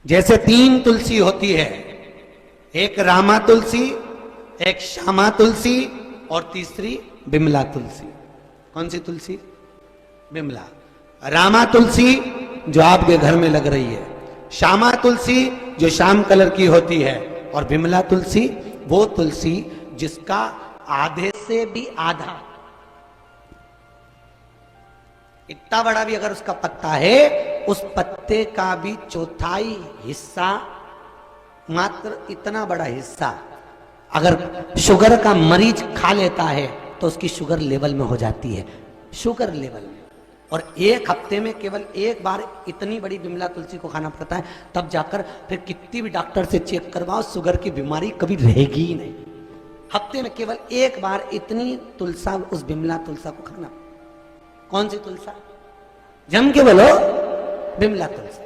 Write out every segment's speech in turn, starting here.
जैसे तीन तुलसी होती है, एक रामा तुलसी, एक श्यामा तुलसी और तीसरी बिमला तुलसी। कौन सी तुलसी? बिमला। रामा तुलसी जो आपके घर में लग रही है, श्यामा तुलसी जो श्याम कलर की होती है, और बिमला तुलसी वो तुलसी जिसका आधे से भी आधा, इतना बड़ा भी अगर उसका पत्ता है, उस पत्ते का भी चौथाई हिस्सा, मात्र इतना बड़ा हिस्सा अगर शुगर का मरीज खा लेता है तो उसकी शुगर लेवल में हो जाती है, शुगर लेवल में। और एक हफ्ते में केवल एक बार इतनी बड़ी बिमला तुलसी को खाना पड़ता है, तब जाकर फिर कितनी भी डॉक्टर से चेक करवाओ, शुगर की बीमारी कभी रहेगी ही नहीं। हफ्ते में केवल एक बार इतनी तुलसा, उस बिमला तुलसा को खाना। कौन सी तुलसा? जम के बोलो, बिमला तुलसा।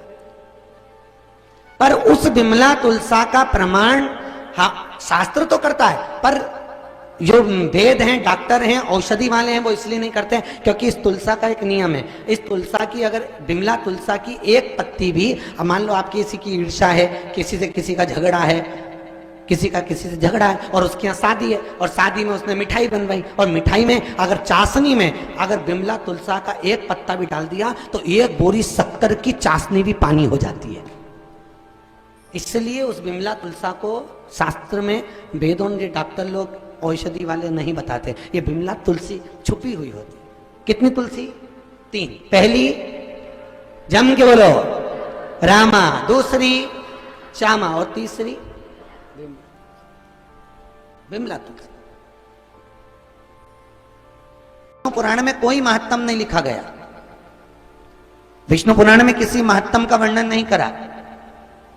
पर उस बिमला तुलसा का प्रमाण हाँ शास्त्र तो करता है, पर जो वेद हैं, डॉक्टर हैं, औषधि वाले हैं, वो इसलिए नहीं करते हैं क्योंकि इस तुलसा का एक नियम है। इस तुलसा की, अगर बिमला तुलसा की एक पत्ती भी, मान लो आप किसी की ईर्ष्या है, किसी से किसी का झगड़ा है, किसी का किसी से झगड़ा है और उसके यहाँ शादी है, और शादी में उसने मिठाई बनवाई, और मिठाई में अगर चाशनी में अगर बिमला तुलसा का एक पत्ता भी डाल दिया तो एक बोरी शक्कर की चाशनी भी पानी हो जाती है। इसलिए उस बिमला तुलसा को शास्त्र में, वेदों के डॉक्टर लोग, औषधि वाले नहीं बताते। ये बिमला तुलसी छुपी हुई होती। कितनी तुलसी? तीन। पहली जम के बोलो रामा, दूसरी श्यामा और तीसरी बिमला तुलसी। पुराण में कोई महत्तम नहीं लिखा गया, विष्णु पुराण में किसी महत्तम का वर्णन नहीं करा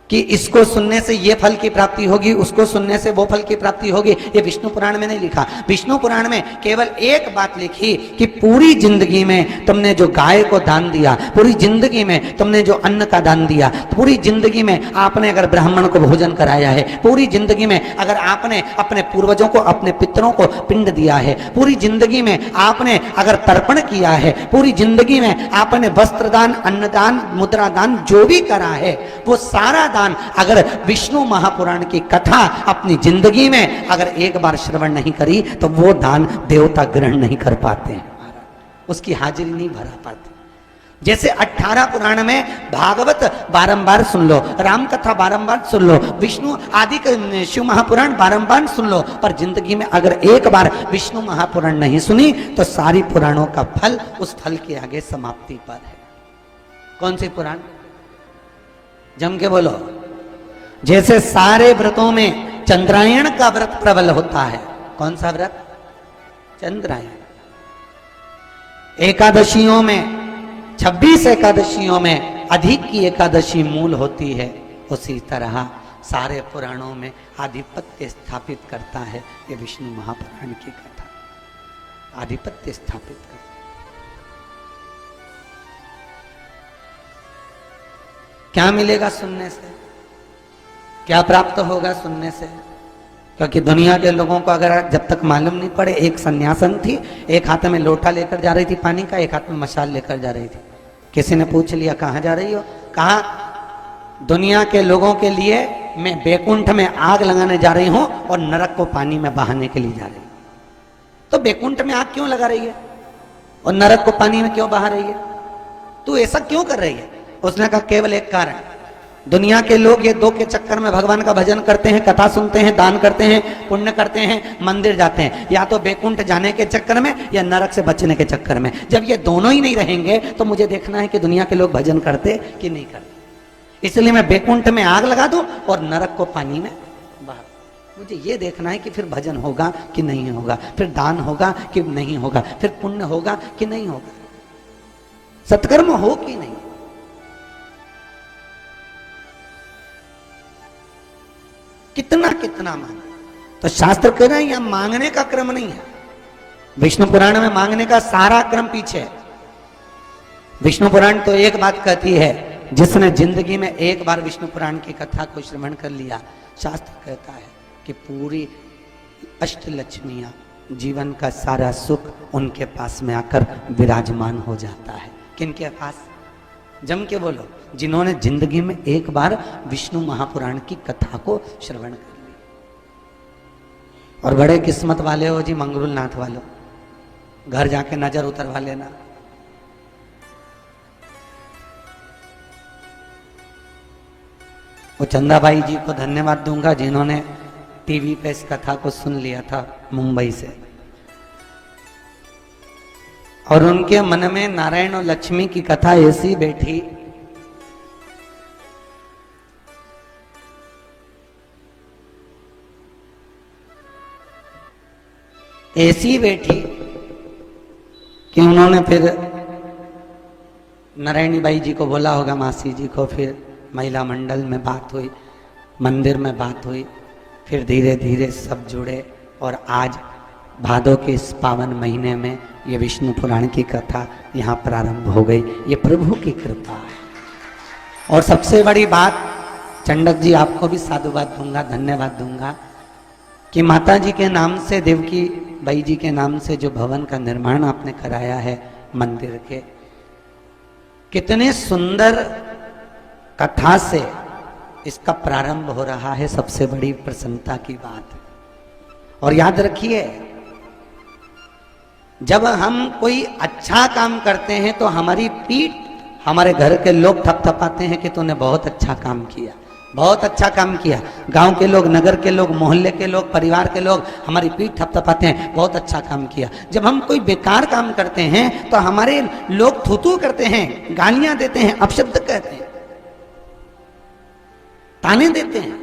कि इसको सुनने से ये फल की प्राप्ति होगी, उसको सुनने से वो फल की प्राप्ति होगी। ये विष्णु पुराण में नहीं लिखा। विष्णु पुराण में केवल एक बात लिखी कि पूरी जिंदगी में तुमने जो गाय को दान दिया, पूरी जिंदगी में तुमने जो अन्न का दान दिया, पूरी जिंदगी में आपने अगर ब्राह्मण को भोजन कराया है, पूरी जिंदगी में अगर आपने अपने पूर्वजों को, अपने पितरों को पिंड दिया है, पूरी जिंदगी में आपने अगर तर्पण किया है, पूरी जिंदगी में आपने वस्त्र दान, अन्नदान, मुद्रा दान जो भी करा है, वो सारा अगर विष्णु महापुराण की कथा अपनी जिंदगी में अगर एक बार श्रवण नहीं करी तो वो दान देवता ग्रहण नहीं कर पाते हैं, उसकी हाजिरी नहीं भरा पाते। जैसे 18 पुराण में भागवत बारंबार सुन लो, राम कथा बारंबार सुन लो, विष्णु आदि शिव महापुराण बारंबार सुन लो, पर जिंदगी में अगर एक बार विष्णु महापुराण नहीं सुनी तो सारी पुराणों का फल उस फल के आगे समाप्ति पर है। कौन से पुराण? जम के बोलो। जैसे सारे व्रतों में चंद्रायण का व्रत प्रबल होता है। कौन सा व्रत? चंद्रायण। एकादशियों में, 26 एकादशियों में अधिक की एकादशी मूल होती है, उसी तरह सारे पुराणों में आधिपत्य स्थापित करता है ये विष्णु महापुराण की कथा, आधिपत्य स्थापित करता। क्या मिलेगा सुनने से? क्या प्राप्त होगा सुनने से? क्योंकि दुनिया के लोगों को अगर जब तक मालूम नहीं पड़े, एक सन्यासन थी, एक हाथ में लोटा लेकर जा रही थी पानी का, एक हाथ में मशाल लेकर जा रही थी। किसी ने पूछ लिया कहाँ जा रही हो? कहा दुनिया के लोगों के लिए मैं बैकुंठ में आग लगाने जा रही हूं और नरक को पानी में बहाने के लिए जा रही हूं। तो बैकुंठ में आग क्यों लगा रही है और नरक को पानी में क्यों बहा रही है? तू ऐसा क्यों कर रही है? उसने कहा केवल एक कारण, दुनिया के लोग ये दो के चक्कर में भगवान का भजन करते हैं, कथा सुनते हैं, दान करते हैं, पुण्य करते हैं, मंदिर जाते हैं, या तो बैकुंठ जाने के चक्कर में या नरक से बचने के चक्कर में। जब ये दोनों ही नहीं रहेंगे तो मुझे देखना है कि दुनिया के लोग भजन करते कि नहीं करते। इसलिए मैं बैकुंठ में आग लगा दूं और नरक को पानी में बहा। मुझे ये देखना है कि फिर भजन होगा कि नहीं होगा, फिर दान होगा कि नहीं होगा, फिर पुण्य होगा कि नहीं होगा, सत्कर्म हो कि नहीं। कितना कितना मांगे? तो शास्त्र कह रहे हैं यह मांगने का क्रम नहीं है। विष्णु पुराण में मांगने का सारा क्रम पीछे है। विष्णु पुराण तो एक बात कहती है, जिसने जिंदगी में एक बार विष्णु पुराण की कथा को श्रवण कर लिया, शास्त्र कहता है कि पूरी अष्टलक्ष्मियां, जीवन का सारा सुख उनके पास में आकर विराजमान हो जाता है। किनके पास? जम के बोलो, जिन्होंने जिंदगी में एक बार विष्णु महापुराण की कथा को श्रवण कर लिया। और बड़े किस्मत वाले हो जी मंगरूल नाथ वालों, घर जाके नजर उतरवा लेना। वो चंदाबाई जी को धन्यवाद दूंगा जिन्होंने टीवी पे इस कथा को सुन लिया था मुंबई से, और उनके मन में नारायण और लक्ष्मी की कथा ऐसी बैठी, ऐसी बैठी कि उन्होंने फिर नारायणी बाई जी को बोला होगा, मासी जी को, फिर महिला मंडल में बात हुई, मंदिर में बात हुई, फिर धीरे धीरे सब जुड़े और आज भादों के इस पावन महीने में ये विष्णु पुराण की कथा यहाँ प्रारंभ हो गई। ये प्रभु की कृपा है। और सबसे बड़ी बात, चंडक जी आपको भी साधुवाद दूंगा, धन्यवाद दूंगा कि माता जी के नाम से, देवकी बाई जी के नाम से जो भवन का निर्माण आपने कराया है मंदिर के, कितने सुंदर कथा से इसका प्रारंभ हो रहा है, सबसे बड़ी प्रसन्नता की बात। और याद रखिए, जब हम कोई अच्छा काम करते हैं तो हमारी पीठ, हमारे घर के लोग थपथपाते हैं कि तूने बहुत अच्छा काम किया, बहुत अच्छा काम किया। गांव के लोग, नगर के लोग, मोहल्ले के लोग, परिवार के लोग हमारी पीठ थपथपाते हैं, बहुत अच्छा काम किया। जब हम कोई बेकार काम करते हैं तो हमारे लोग थूथू करते हैं, गालियां देते हैं, अपशब्द कहते हैं, ताने देते हैं,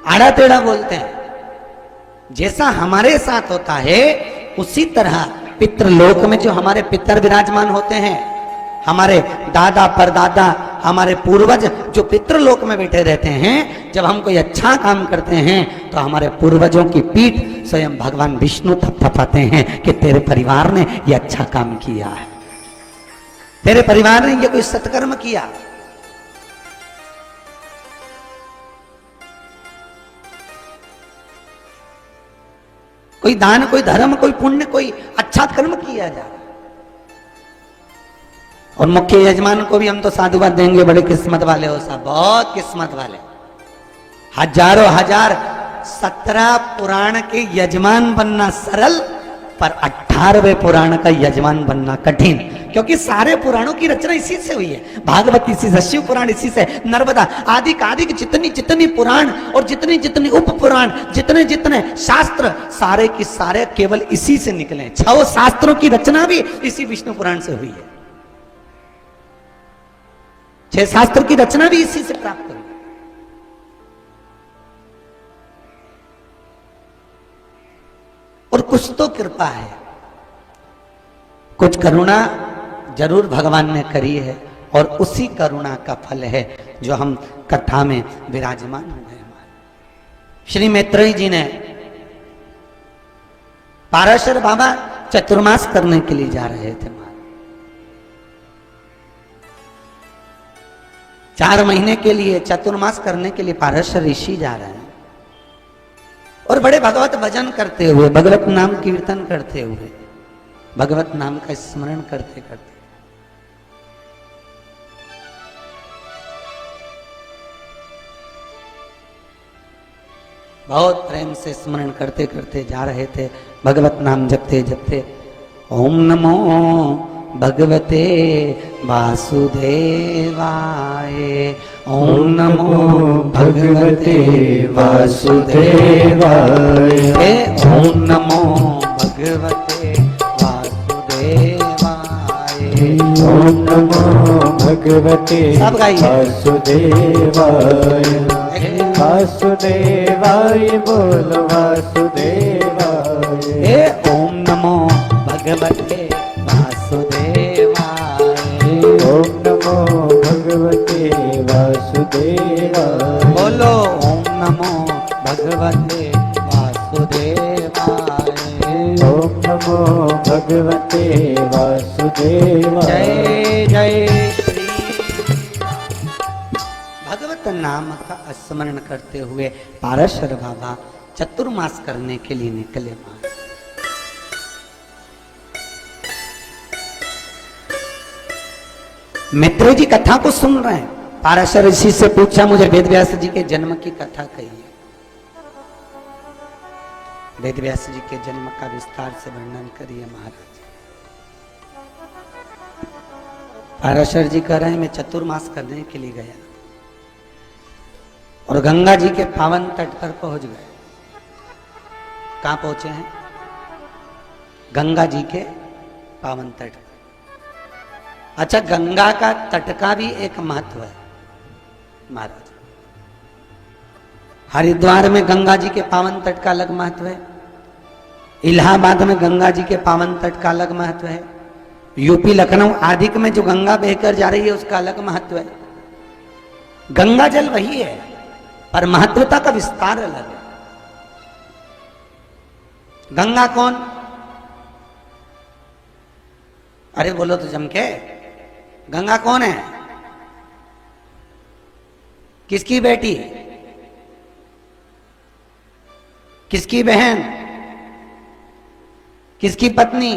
आड़ा टेढ़ा बोलते हैं। जैसा हमारे साथ होता है उसी तरह पितृलोक में जो हमारे पितर विराजमान होते हैं, हमारे दादा परदादा, हमारे पूर्वज जो पितृलोक में बैठे रहते हैं, जब हम कोई अच्छा काम करते हैं तो हमारे पूर्वजों की पीठ स्वयं भगवान विष्णु थपथपाते हैं कि तेरे परिवार ने ये अच्छा काम किया है, तेरे परिवार ने ये कोई सत्कर्म किया। कोई दान, कोई धर्म, कोई पुण्य, कोई अच्छा कर्म किया जाए। और मुख्य यजमान को भी हम तो साधुवाद देंगे, बड़े किस्मत वाले हो साहब, बहुत किस्मत वाले। हजारों हजार 17 पुराण के यजमान बनना सरल, पर 18वें पुराण का यजमान बनना कठिन, क्योंकि सारे पुराणों की रचना इसी से हुई है। भागवत इसी से, शिव पुराण इसी से, नर्मदा आदि आदि जितनी जितनी पुराण और जितनी जितनी उप पुराण, जितने जितने शास्त्र, सारे की सारे केवल इसी से निकले। 6 शास्त्रों की रचना भी इसी विष्णु पुराण से हुई है। 6 शास्त्र की रचना भी इसी से प्राप्त हुई। और कुछ तो कृपा है, कुछ करुणा जरूर भगवान ने करी है, और उसी करुणा का फल है जो हम कथा में विराजमान हो गए। श्री मैत्रेयी जी ने, पाराशर बाबा चतुर्मास करने के लिए जा रहे थे, 4 महीने के लिए चतुर्मास करने के लिए पाराशर ऋषि जा रहे हैं, और बड़े भगवत भजन करते हुए, भगवत नाम कीर्तन करते हुए, भगवत नाम का स्मरण करते करते बहुत प्रेम से स्मरण करते करते जा रहे थे। भगवत नाम जपते जपते, ओम नमो भगवते वासुदेवाय, ओम नमो भगवते वासुदेवाय, ओम नमो भगवते वासुदेवाय, ओम नमो भगवते सब गाइए। वासुदेवाय, वासुदेवाय बोलो वासुदेवाय, ओम नमो भगवते वासुदेवाय, ओम नमो भगवते वासुदेवाय, बोलो ओम नमो भगवते वासुदेवाय, ओम नमो भगवते वासुदेवाय। जय जय श्री। भगवत नाम का स्मरण करते हुए पाराशर बाबा चतुर्मास करने के लिए निकले। मैत्रेय जी कथा को सुन रहे हैं। पाराशर ऋषि से पूछा, मुझे वेद व्यास जी के जन्म की कथा कहिए। वेद व्यास जी के जन्म का विस्तार से वर्णन करिए महाराज। पाराशर जी कह रहे हैं, मैं चतुर्मास करने के लिए गया और गंगा जी के पावन तट पर पहुंच गए। कहां पहुंचे हैं? गंगा जी के पावन तट पर। अच्छा, गंगा का तट का भी एक महत्व है महाराज। हरिद्वार में गंगा जी के पावन तट का अलग महत्व है, इलाहाबाद में गंगा जी के पावन तट का अलग महत्व है, यूपी लखनऊ आदि में जो गंगा बहकर जा रही है उसका अलग महत्व है। गंगा जल वही है पर महत्वता का विस्तार अलग है। गंगा कौन? अरे बोलो तो जम के। गंगा कौन है? किसकी बेटी? किसकी बहन? किसकी पत्नी?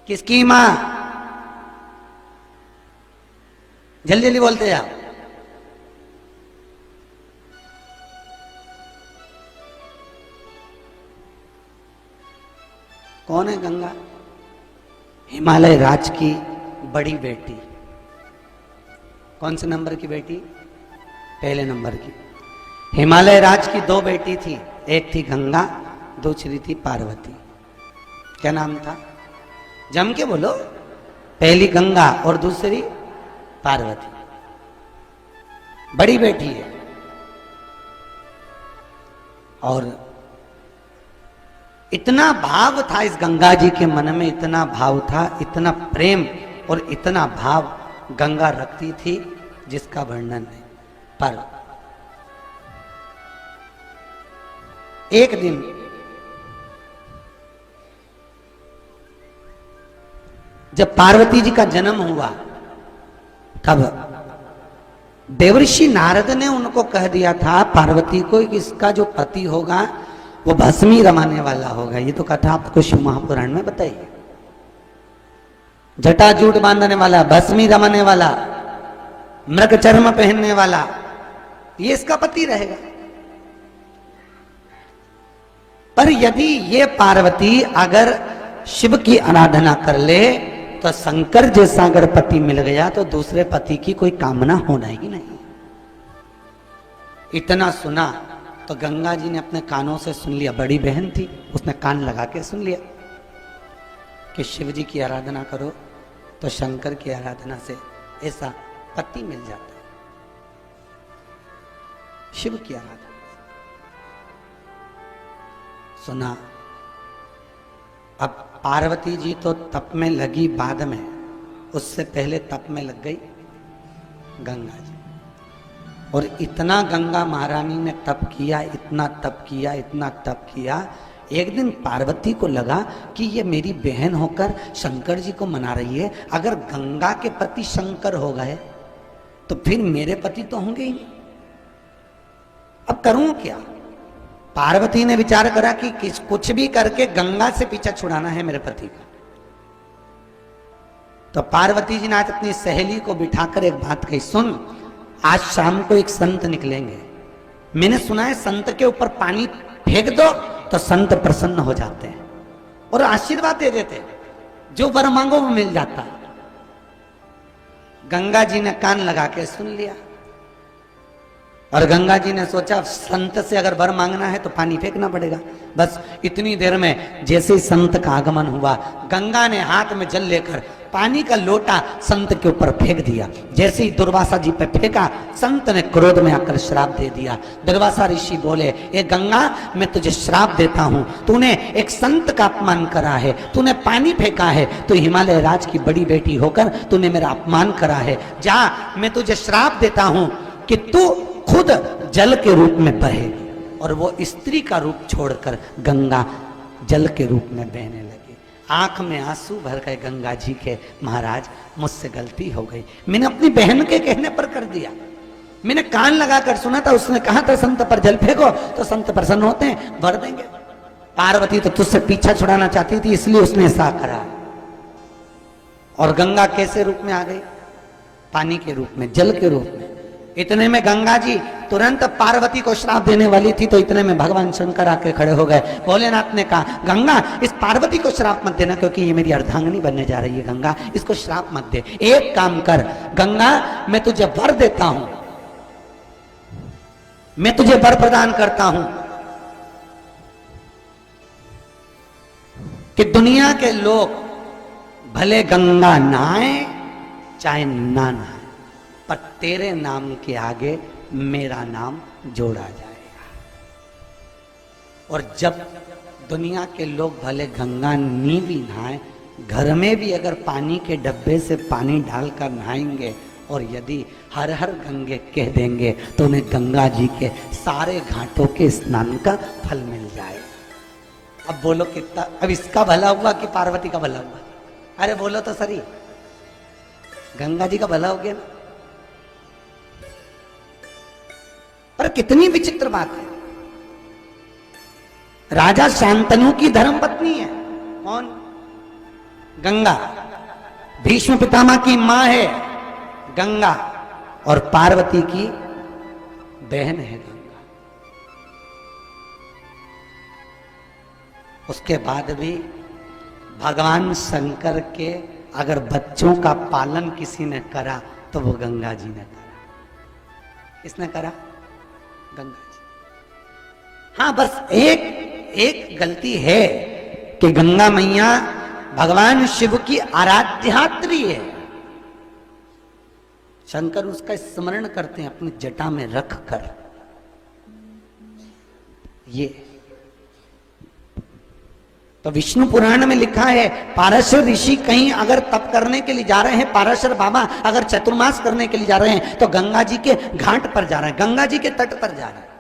किसकी मां? जल्दी जल्दी बोलते जाओ। कौन है गंगा? हिमालय राज की बड़ी बेटी। कौन से नंबर की बेटी? पहले नंबर की। हिमालय राज की दो बेटी थी, एक थी गंगा, दूसरी थी पार्वती। क्या नाम था? जम के बोलो। पहली गंगा और दूसरी पार्वती। बड़ी बेटी है। और इतना भाव था इस गंगा जी के मन में, इतना भाव था, इतना प्रेम और इतना भाव गंगा रखती थी जिसका वर्णन है। पर एक दिन जब पार्वती जी का जन्म हुआ तब देवर्षि नारद ने उनको कह दिया था पार्वती को कि इसका जो पति होगा वो भस्मी रमाने वाला होगा। ये तो कथा आपको शिव महापुराण में बताइए। जटाजूट बांधने वाला, भस्मी रमाने वाला, मृग चर्म पहनने वाला, ये इसका पति रहेगा। पर यदि ये पार्वती अगर शिव की आराधना कर ले तो शंकर जैसा अगर पति मिल गया तो दूसरे पति की कोई कामना होना ही नहीं। इतना सुना तो गंगा जी ने अपने कानों से सुन लिया। बड़ी बहन थी, उसने कान लगा के सुन लिया कि शिव जी की आराधना करो तो शंकर की आराधना से ऐसा पति मिल जाता है। शिव की आराधना सुना। अब पार्वती जी तो तप में लगी बाद में, उससे पहले तप में लग गई गंगा जी। और इतना गंगा महारानी ने तप किया, इतना तप किया, इतना तप किया। एक दिन पार्वती को लगा कि ये मेरी बहन होकर शंकर जी को मना रही है, अगर गंगा के पति शंकर हो गए तो फिर मेरे पति तो होंगे ही नहीं। अब करूं क्या? पार्वती ने विचार करा कि कुछ भी करके गंगा से पीछा छुड़ाना है मेरे पति का। तो पार्वती जी ने आज अपनी सहेली को बिठाकर एक बात कही, सुन आज शाम को एक संत निकलेंगे, मैंने सुना है संत के ऊपर पानी फेंक दो तो संत प्रसन्न हो जाते हैं और आशीर्वाद दे देते, जो वर मांगो वो मिल जाता। गंगा जी ने कान लगा के सुन लिया और गंगा जी ने सोचा संत से अगर वर मांगना है तो पानी फेंकना पड़ेगा। बस इतनी देर में जैसे ही संत का आगमन हुआ, गंगा ने हाथ में जल लेकर पानी का लोटा संत के ऊपर फेंक दिया। जैसे ही दुर्वासा जी पे फेंका, संत ने क्रोध में आकर श्राप दे दिया। दुर्वासा ऋषि बोले, ए गंगा मैं तुझे श्राप देता हूं, तूने एक संत का अपमान करा है, तूने पानी फेंका है, तो हिमालय राज की बड़ी बेटी होकर तूने मेरा अपमान करा है। जा, मैं तुझे श्राप देता हूं कि तू खुद जल के रूप में बहेगी। और वो स्त्री का रूप छोड़कर गंगा जल के रूप में बहने लगी। आंख में आंसू भर गए गंगा जी के, महाराज मुझसे गलती हो गई, मैंने अपनी बहन के कहने पर कर दिया, मैंने कान लगाकर सुना था, उसने कहा था संत पर जल फेंको तो संत प्रसन्न होते हैं, भर देंगे। पार्वती तो तुझसे पीछा छुड़ाना चाहती थी इसलिए उसने ऐसा करा। और गंगा कैसे रूप में आ गई? पानी के रूप में, जल के रूप में। इतने में गंगा जी तुरंत पार्वती को श्राप देने वाली थी, तो इतने में भगवान शंकर आके खड़े हो गए। भोलेनाथ ने कहा, गंगा इस पार्वती को श्राप मत देना, क्योंकि ये मेरी अर्धांगिनी बनने जा रही है। गंगा इसको श्राप मत दे, एक काम कर गंगा, मैं तुझे वर देता हूं, मैं तुझे वर प्रदान करता हूं कि दुनिया के लोग भले गंगा नहाए चाहे ना नहाए, पर तेरे नाम के आगे मेरा नाम जोड़ा जाएगा। और जब दुनिया के लोग भले गंगा नी भी नहाए, घर में भी अगर पानी के डब्बे से पानी डालकर नहाएंगे और यदि हर हर गंगे कह देंगे, तो उन्हें गंगा जी के सारे घाटों के स्नान का फल मिल जाए। अब बोलो कितना, अब इसका भला हुआ कि पार्वती का भला हुआ? अरे बोलो तो सही, गंगा जी का भला हो गया ना। पर कितनी विचित्र बात है, राजा शांतनु की धर्मपत्नी है कौन? गंगा। भीष्म पितामह की मां है गंगा, और पार्वती की बहन है गंगा। उसके बाद भी भगवान शंकर के अगर बच्चों का पालन किसी ने करा तो वो गंगा जी ने करा। किसने करा? गंगा जी। हाँ, बस एक गलती है कि गंगा मैया भगवान शिव की आराध्यात्री है। शंकर उसका स्मरण करते हैं अपनी जटा में रख कर। ये तो विष्णु पुराण में लिखा है, पाराशर ऋषि कहीं अगर तप करने के लिए जा रहे हैं, पाराशर बाबा अगर चतुर्मास करने के लिए जा रहे हैं, तो गंगा जी के घाट पर जा रहे हैं, गंगा जी के तट पर जा रहे हैं।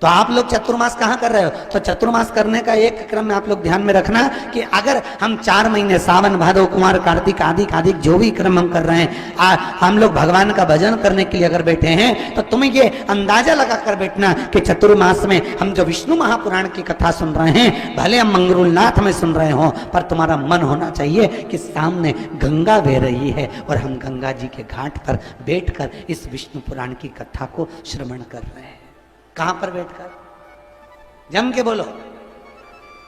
तो आप लोग चतुर्मास कहां कर रहे हो? तो चतुर्मास करने का एक क्रम में आप लोग ध्यान में रखना कि अगर हम 4 महीने सावन भादो कुमार कार्तिक आदि जो भी क्रम हम कर रहे हैं, हम लोग भगवान का भजन करने के लिए अगर बैठे हैं, तो तुम्हें ये अंदाजा लगा कर बैठना कि चतुर्मास में हम जो विष्णु महापुराण की कथा सुन रहे हैं, भले हम मंगरूलनाथ में सुन रहे हो, पर तुम्हारा मन होना चाहिए कि सामने गंगा बह रही है और हम गंगा जी के घाट पर बैठकर इस विष्णु पुराण की कथा को श्रवण कर रहे हैं। कहां पर बैठकर? जम के बोलो,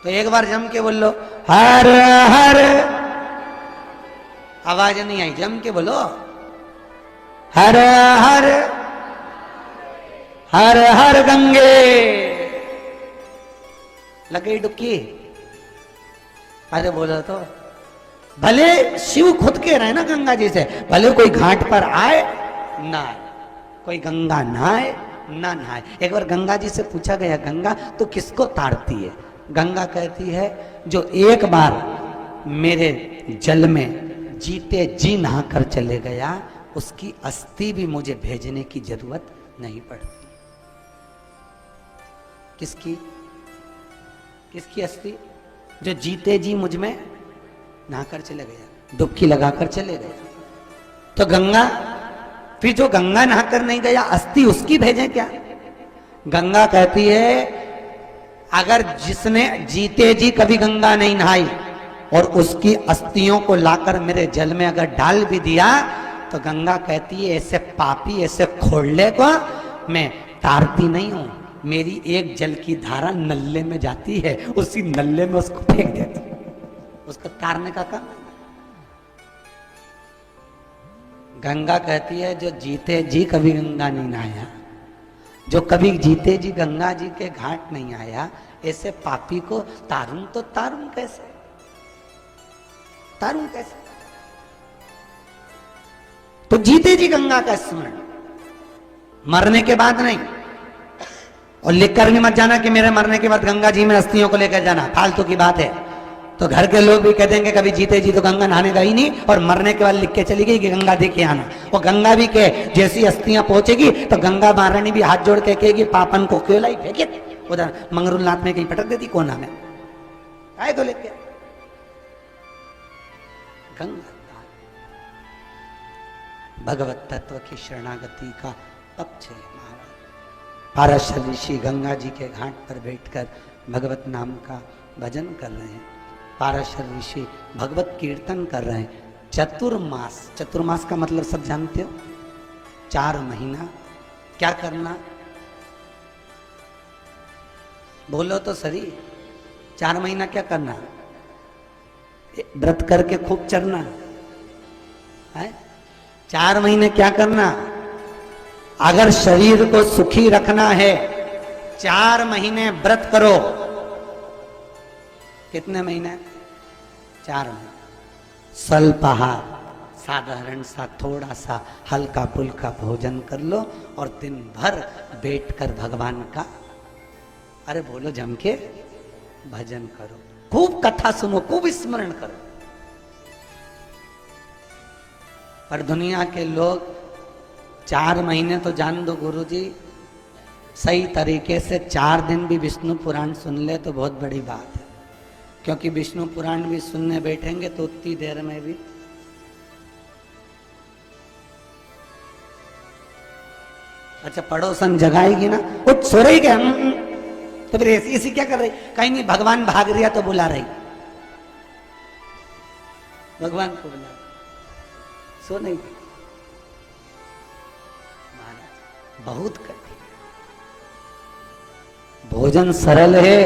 तो एक बार जम के बोल लो, हर हर। आवाज नहीं आई, जम के बोलो, हर हर हर हर गंगे। लग गई डुबकी? अरे बोलो तो, भले शिव खुद कह रहे हैं ना गंगा जी से, भले कोई घाट पर आए ना आए, कोई गंगा नहाए ना नहाए। एक बार गंगा जी से पूछा गया, गंगा तो किसको ताड़ती है? गंगा कहती है, जो एक बार मेरे जल में जीते जी नहाकर चले गया, उसकी अस्थि भी मुझे भेजने की जरूरत नहीं पड़ती। किसकी? किसकी अस्थि? जो जीते जी मुझ में नहाकर चले गया, डुबकी लगाकर चले गए। तो गंगा, फिर जो गंगा नहाकर नहीं गया, अस्थि उसकी भेजे क्या? गंगा कहती है, अगर जिसने जीते जी कभी गंगा नहीं नहाई और उसकी अस्थियों को लाकर मेरे जल में अगर डाल भी दिया, तो गंगा कहती है, ऐसे पापी, ऐसे खोड़ले को मैं तारती नहीं हूं। मेरी एक जल की धारा नल्ले में जाती है, उसी नल्ले में उसको फेंक देती, उसको तारने का काम। गंगा कहती है, जो जीते जी कभी गंगा नहीं नहाया, जो कभी जीते जी गंगा जी के घाट नहीं आया, ऐसे पापी को तारूं तो तारूं कैसे? तारूं कैसे? तो जीते जी गंगा का स्मरण, मरने के बाद नहीं। और लिखकर भी मत जाना कि मेरे मरने के बाद गंगा जी में अस्थियों को लेकर जाना, फालतू की बात है। तो घर के लोग भी कह देंगे कभी जीते जी तो गंगा नहाने गई नहीं, और मरने के बाद लिख के चली गई कि गंगा देखे आना। और गंगा भी के जैसी अस्थियां पहुंचेगी तो गंगा महारानी भी हाथ जोड़ के कहेगी, पापन को क्यों लाई, फेंके उधर मंगरूलनाथ में कहीं पटक देती कोना में, आए तो लेके गंगा। भगवत तत्व की शरणागति का पक्ष है महाराज। पाराशर ऋषि गंगा जी के घाट पर बैठकर भगवत नाम का भजन कर रहे हैं। पाराशर ऋषि भगवत कीर्तन कर रहे हैं। चतुर्मास, चतुर्मास का मतलब सब जानते हो, 4 महीना क्या करना, बोलो तो सही, 4 महीना क्या करना, व्रत करके खूब चरना है। 4 महीने क्या करना, अगर शरीर को सुखी रखना है 4 महीने व्रत करो। कितने महीने, 4 महीने। स्वल्पाहार, साधारण सा थोड़ा सा हल्का फुल्का भोजन कर लो और दिन भर बैठकर भगवान का, अरे बोलो जम के, भजन करो, खूब कथा सुनो, खूब स्मरण करो। पर दुनिया के लोग 4 महीने तो जान दो गुरुजी, सही तरीके से 4 दिन भी विष्णु पुराण सुन ले तो बहुत बड़ी बात है, क्योंकि विष्णु पुराण भी सुनने बैठेंगे तो उतनी देर में भी अच्छा पड़ोसन जगाएगी ना, उठ सो रही क्या, तो फिर ऐसी क्या कर रही, कहीं नहीं भगवान भाग रहा तो बुला रही, भगवान को बुला रही, सो नहीं गई। महाराज बहुत कठिन है, भोजन सरल है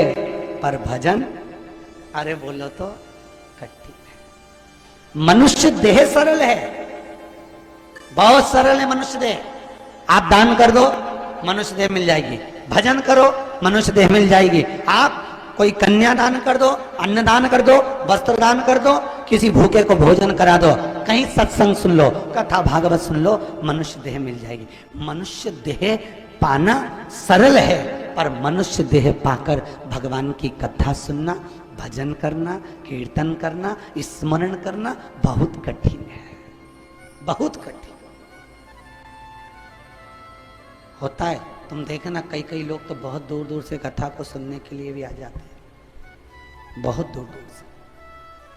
पर भजन, अरे बोलो तो कठिन है। मनुष्य देह सरल है, बहुत सरल है मनुष्य देह। आप दान कर दो मनुष्य देह मिल जाएगी, भजन करो मनुष्य देह मिल जाएगी। आप कोई कन्या दान कर दो, अन्न दान कर दो, वस्त्र दान कर दो, किसी भूखे को भोजन करा दो, कहीं सत्संग सुन लो, कथा भागवत सुन लो, मनुष्य देह मिल जाएगी। मनुष्य देह पाना सरल है, पर मनुष्य देह पाकर भगवान की कथा सुनना, भजन करना, कीर्तन करना, स्मरण करना बहुत कठिन है, बहुत कठिन होता है। तुम देखना कई लोग तो बहुत दूर दूर से कथा को सुनने के लिए भी आ जाते हैं, बहुत दूर दूर से।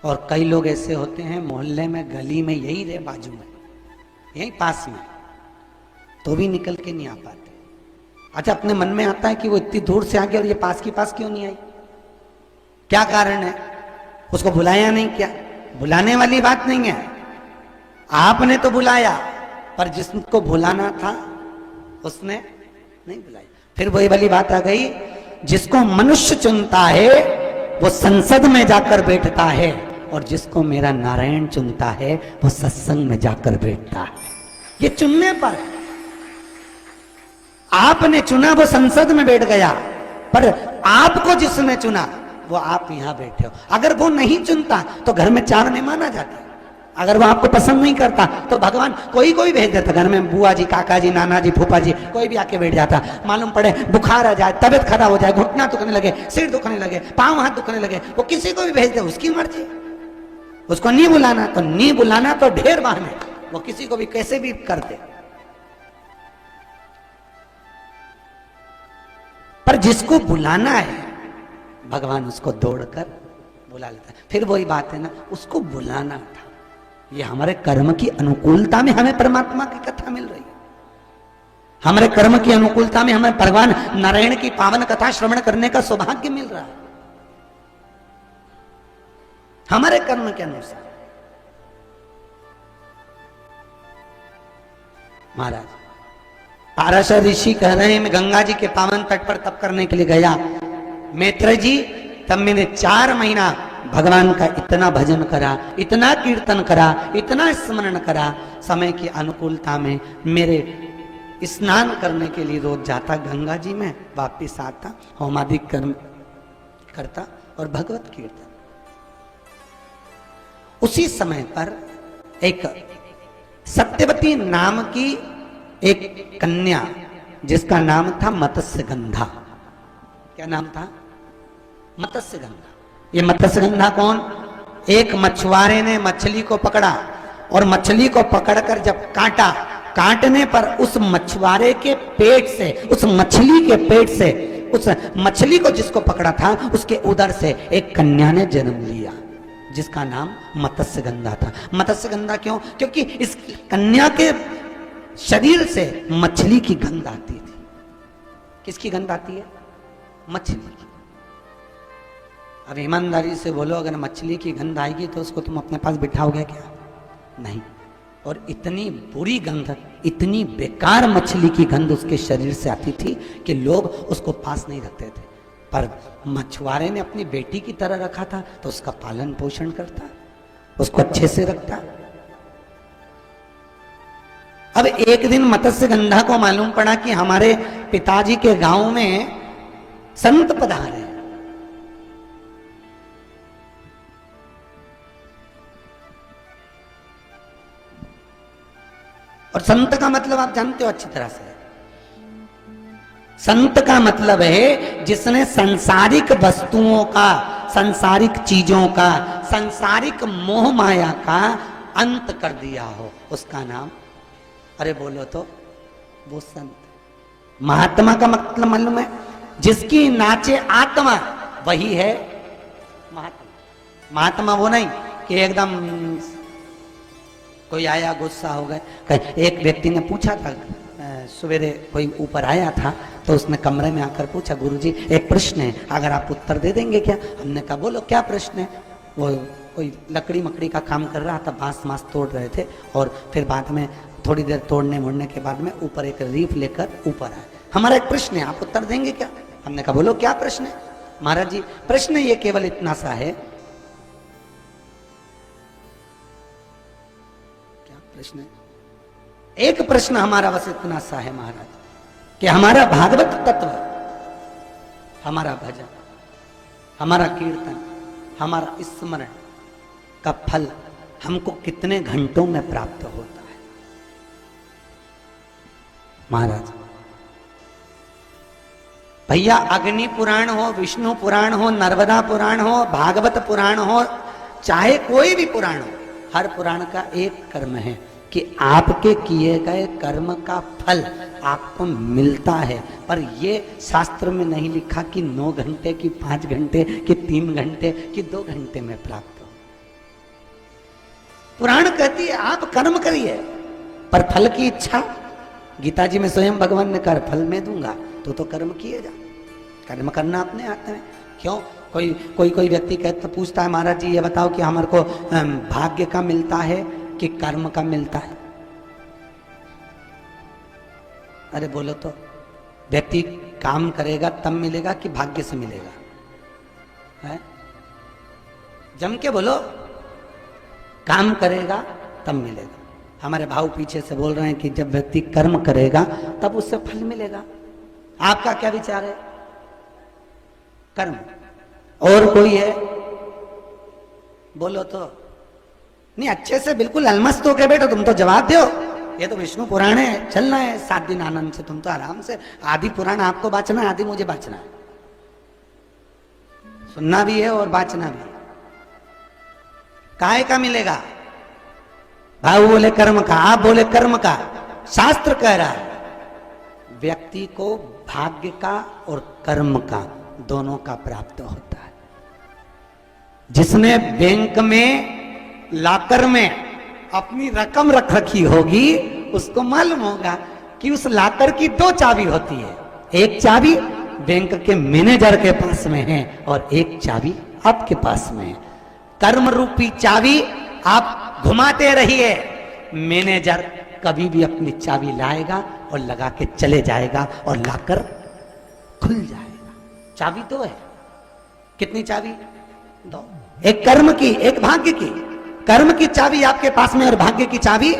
और कई लोग ऐसे होते हैं मोहल्ले में, गली में, यही रहे बाजू में, यही पास में, तो भी निकल के नहीं आ पाते। अच्छा अपने मन में आता है कि वो इतनी दूर से आ गया और ये पास की पास क्यों नहीं आई, क्या कारण है, उसको बुलाया नहीं क्या? बुलाने वाली बात नहीं है, आपने तो बुलाया पर जिसको बुलाना था उसने नहीं बुलाई। फिर वही वाली बात आ गई, जिसको मनुष्य चुनता है वो संसद में जाकर बैठता है, और जिसको मेरा नारायण चुनता है वो सत्संग में जाकर बैठता है। ये चुनने पर, आपने चुना वो संसद में बैठ गया, पर आपको जिसने चुना वो आप यहां बैठे हो। अगर वो नहीं चुनता तो घर में 4 मेहमान आ जाते, अगर वो आपको पसंद नहीं करता तो भगवान कोई भेज देता घर में, बुआ जी, काका जी, नाना जी, फूफा जी, कोई भी आके बैठ जाता। मालूम पड़े बुखार आ जाए, तबियत खराब हो जाए, घुटना दुखने लगे, सिर दुखने लगे, पांव हाथ दुखने लगे, वो किसी को भी भेज दे, उसकी मर्जी। उसको नहीं बुलाना तो नहीं बुलाना, तो ढेर बहाने, वो किसी को भी कैसे भी कर दे। पर जिसको बुलाना है भगवान उसको दौड़कर बुला लेता है। फिर वही बात है ना, उसको बुलाना था। ये हमारे कर्म की अनुकूलता में हमें परमात्मा की कथा मिल रही है, हमारे कर्म की अनुकूलता में हमें भगवान नारायण की पावन कथा श्रवण करने का सौभाग्य मिल रहा है, हमारे कर्म के अनुसार। महाराज पाराशर ऋषि कह रहे हैं, मैं गंगा जी के पावन तट पर तप करने के लिए गया, मैत्र जी तब मैंने 4 महीना भगवान का इतना भजन करा, इतना कीर्तन करा, इतना स्मरण करा, समय की अनुकूलता में मेरे स्नान करने के लिए रोज जाता गंगा जी में, वापिस आता, होमादि कर्म करता और भगवत कीर्तन। उसी समय पर एक सत्यवती नाम की एक कन्या, जिसका नाम था मत्स्यगंधा। क्या नाम था? मत्स्यगंधा। ये मत्स्यगंधा कौन? एक मछुआरे ने मछली को पकड़ा और मछली को पकड़कर जब काटा, काटने पर उस मछुआरे के पेट से, उस मछली के पेट से, उस मछली को जिसको पकड़ा था उसके उदर से एक कन्या ने जन्म लिया, जिसका नाम मत्स्यगंधा था। मत्स्यगंधा क्यों? क्योंकि इस कन्या के शरीर से मछली की गंध आती थी। किसकी गंध आती है? मछली की। अब ईमानदारी से बोलो, अगर मछली की गंध आएगी तो उसको तुम अपने पास बिठाओगे क्या? नहीं। और इतनी बुरी गंध, इतनी बेकार मछली की गंध उसके शरीर से आती थी कि लोग उसको पास नहीं रखते थे। पर मछुआरे ने अपनी बेटी की तरह रखा था, तो उसका पालन पोषण करता, उसको अच्छे से रखता। अब एक दिन मत्स्यगंधा को मालूम पड़ा कि हमारे पिताजी के गांव में संत पधारे। और संत का मतलब आप जानते हो अच्छी तरह से। संत का मतलब है जिसने सांसारिक वस्तुओं का, सांसारिक चीजों का, सांसारिक मोह माया का अंत कर दिया हो, उसका नाम, अरे बोलो तो, वो संत। महात्मा का मतलब मालूम है? जिसकी नाचे आत्मा, वही है महात्मा। महात्मा वो नहीं कि एकदम कोई आया गुस्सा हो गए। एक व्यक्ति ने पूछा था, सवेरे कोई ऊपर आया था, तो उसने कमरे में आकर पूछा, गुरुजी एक प्रश्न है, अगर आप उत्तर दे देंगे क्या? हमने कहा बोलो क्या प्रश्न है। वो कोई लकड़ी मकड़ी का काम कर रहा था, बांस मांस तोड़ रहे थे, और फिर बाद में थोड़ी देर तोड़ने मोड़ने के बाद में ऊपर एक रीफ लेकर ऊपर आए। हमारा एक प्रश्न है, आप उत्तर देंगे क्या? हमने कहा बोलो क्या प्रश्न है। महाराज जी प्रश्न ये केवल इतना सा है, क्या प्रश्न है? एक प्रश्न हमारा बस इतना सा है महाराज, कि हमारा भागवत तत्व, हमारा भजन, हमारा कीर्तन, हमारा स्मरण का फल हमको कितने घंटों में प्राप्त होता है? महाराज भैया, अग्नि पुराण हो, विष्णु पुराण हो, नर्मदा पुराण हो, भागवत पुराण हो, चाहे कोई भी पुराण हो, हर पुराण का एक कर्म है कि आपके किए गए कर्म का फल आपको मिलता है। पर ये शास्त्र में नहीं लिखा कि 9 घंटे की 5 घंटे कि 3 घंटे कि 2 घंटे में प्राप्त हो। पुराण कहती है आप कर्म करिए, पर फल की इच्छा, गीता जी में स्वयं भगवान ने कहा फल मैं दूंगा, तो कर्म किए जा। कर्म करना अपने हाथ में। क्यों? कोई व्यक्ति कहता, पूछता है, महाराज जी ये बताओ कि हमारे को भाग्य का मिलता है कि कर्म का मिलता है? अरे बोलो तो, व्यक्ति काम करेगा तब मिलेगा कि भाग्य से मिलेगा? है? जम के बोलो, काम करेगा तब मिलेगा। हमारे भाव पीछे से बोल रहे हैं कि जब व्यक्ति कर्म करेगा तब उससे फल मिलेगा। आपका क्या विचार है? कर्म। और कोई है? बोलो तो। नहीं, अच्छे से बिल्कुल अलमस्त हो के बैठो, तुम तो जवाब दो। ये तो विष्णु पुराण है, चलना है 7 दिन आनंद से, तुम तो आराम से। आदि पुराण आपको बांचना है, आदि मुझे बांचना है, सुनना भी है और बांचना भी। काय का मिलेगा? भाव बोले कर्म का, आप बोले कर्म का। शास्त्र कह रहा है व्यक्ति को भाग्य का और कर्म का दोनों का प्राप्त होता है। जिसने बैंक में लॉकर में अपनी रकम रख रखी होगी, उसको मालूम होगा कि उस लॉकर की 2 चाबी होती है। एक चाबी बैंक के मैनेजर के पास में है और एक चाबी आपके पास में है। कर्म रूपी चाबी आप घुमाते रहिए, मैनेजर कभी भी अपनी चाबी लाएगा और लगा के चले जाएगा और लॉकर खुल जाएगा। चाबी तो है। कितनी चाबी? 2। एक कर्म की, एक भाग्य की। कर्म की चाबी आपके पास में और भाग्य की चाबी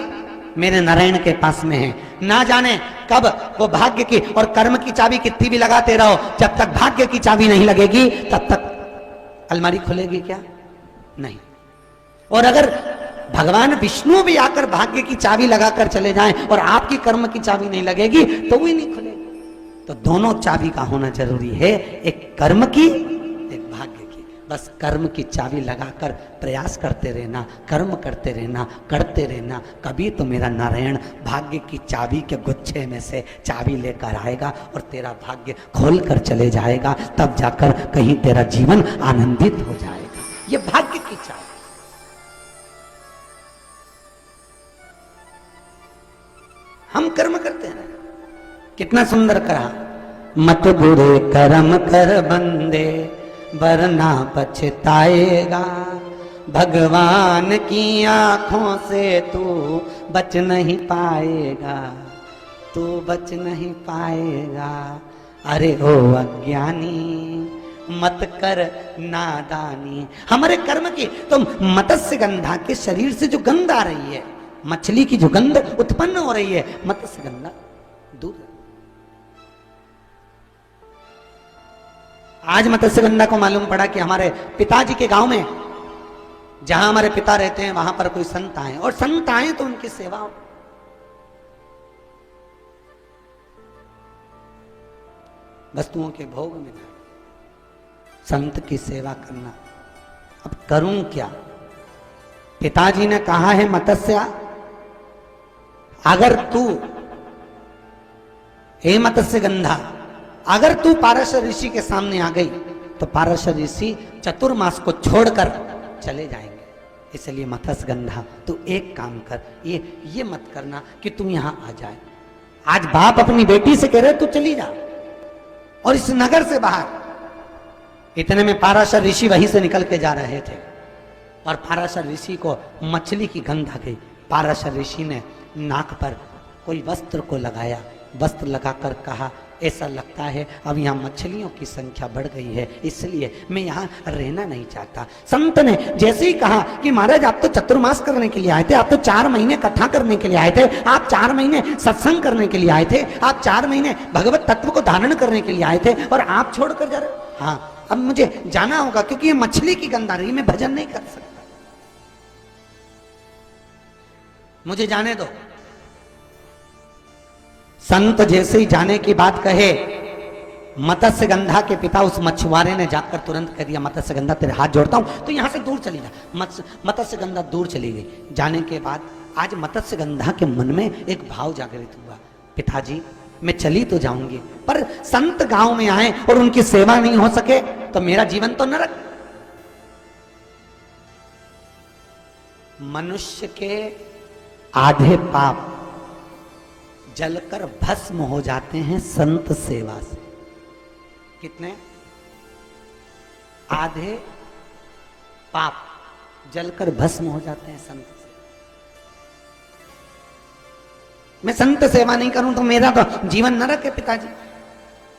मेरे नारायण के पास में है। ना जाने कब वो भाग्य की और कर्म की चाबी कितनी भी लगाते रहो, जब तक भाग्य की चाबी नहीं लगेगी तब तक अलमारी खुलेगी क्या? नहीं। और अगर भगवान विष्णु भी आकर भाग्य की चाबी लगाकर चले जाएं और आपकी कर्म की चाबी नहीं लगेगी तो वो ही नहीं खुलेगी। तो दोनों चाबी का होना जरूरी है, एक कर्म की, एक भाग्य की। बस कर्म की चाबी लगाकर प्रयास करते रहना, कर्म करते रहना, करते रहना। कभी तो मेरा नारायण भाग्य की चाबी के गुच्छे में से चाबी लेकर आएगा और तेरा भाग्य खोल कर चले जाएगा। तब जाकर कहीं तेरा जीवन आनंदित हो जाएगा। ये भाग्य की चाबी। हम कर्म करते हैं। कितना सुंदर कहा, मत बुरे कर्म कर बंदे, वरना पछताएगा। भगवान की आंखों से तू बच नहीं पाएगा, तू बच नहीं पाएगा। अरे ओ अज्ञानी मत कर नादानी। हमारे कर्म की तो मत्स्य गंधा के शरीर से जो गंध आ रही है, मछली की जो गंध उत्पन्न हो रही है, मत्स्य गंधा दूर। आज मत्स्य गंधा को मालूम पड़ा कि हमारे पिताजी के गांव में, जहां हमारे पिता रहते हैं, वहां पर कोई संत आए, और संत आए तो उनकी सेवा हो। वस्तुओं के भोग में संत की सेवा करना। अब करूं क्या? पिताजी ने कहा है मत्स्य, अगर तू, हे मत्स्य गंधा, अगर तू पाराशर ऋषि के सामने आ गई तो पाराशर ऋषि चतुर्मास को छोड़कर चले जाएंगे। इसलिए मत्स्य गंधा तू एक काम कर, ये मत करना कि तुम यहां आ जाए। आज बाप अपनी बेटी से कह रहे तू चली जा, और इस नगर से बाहर। इतने में पाराशर ऋषि वहीं से निकल के जा रहे थे, और पाराशर ऋषि को मछली की गंध आ गई। पाराशर ऋषि ने नाक पर कोई वस्त्र को लगाया, वस्त्र लगाकर कहा, ऐसा लगता है अब यहाँ मछलियों की संख्या बढ़ गई है, इसलिए मैं यहाँ रहना नहीं चाहता। संत ने जैसे ही कहा कि महाराज आप तो चतुर्मास करने के लिए आए थे, आप तो 4 महीने कथा करने के लिए आए थे, आप 4 महीने सत्संग करने के लिए आए थे, आप 4 महीने भगवत तत्व को धारण करने के लिए आए थे, और आप छोड़कर जा रहे। हाँ, अब मुझे जाना होगा क्योंकि ये मछली की गंध आ रही, मैं भजन नहीं कर सकता, मुझे जाने दो। संत जैसे ही जाने की बात कहे, मत्स्य गंधा के पिता उस मछुआरे ने जाकर तुरंत कह दिया, मत्स्य गंधा तेरे हाथ जोड़ता हूं, तो यहां से दूर चली जा। मत्स्य गंधा दूर चली गई। जाने के बाद आज मत्स्य गंधा के मन में एक भाव जागृत हुआ, पिताजी मैं चली तो जाऊंगी, पर संत गांव में आए और उनकी सेवा नहीं हो सके तो मेरा जीवन तो नरक। मनुष्य के आधे पाप जलकर भस्म हो जाते हैं संत सेवा से। कितने? आधे पाप जलकर भस्म हो जाते हैं संत से। मैं संत सेवा नहीं करूं तो मेरा तो जीवन नरक है पिताजी।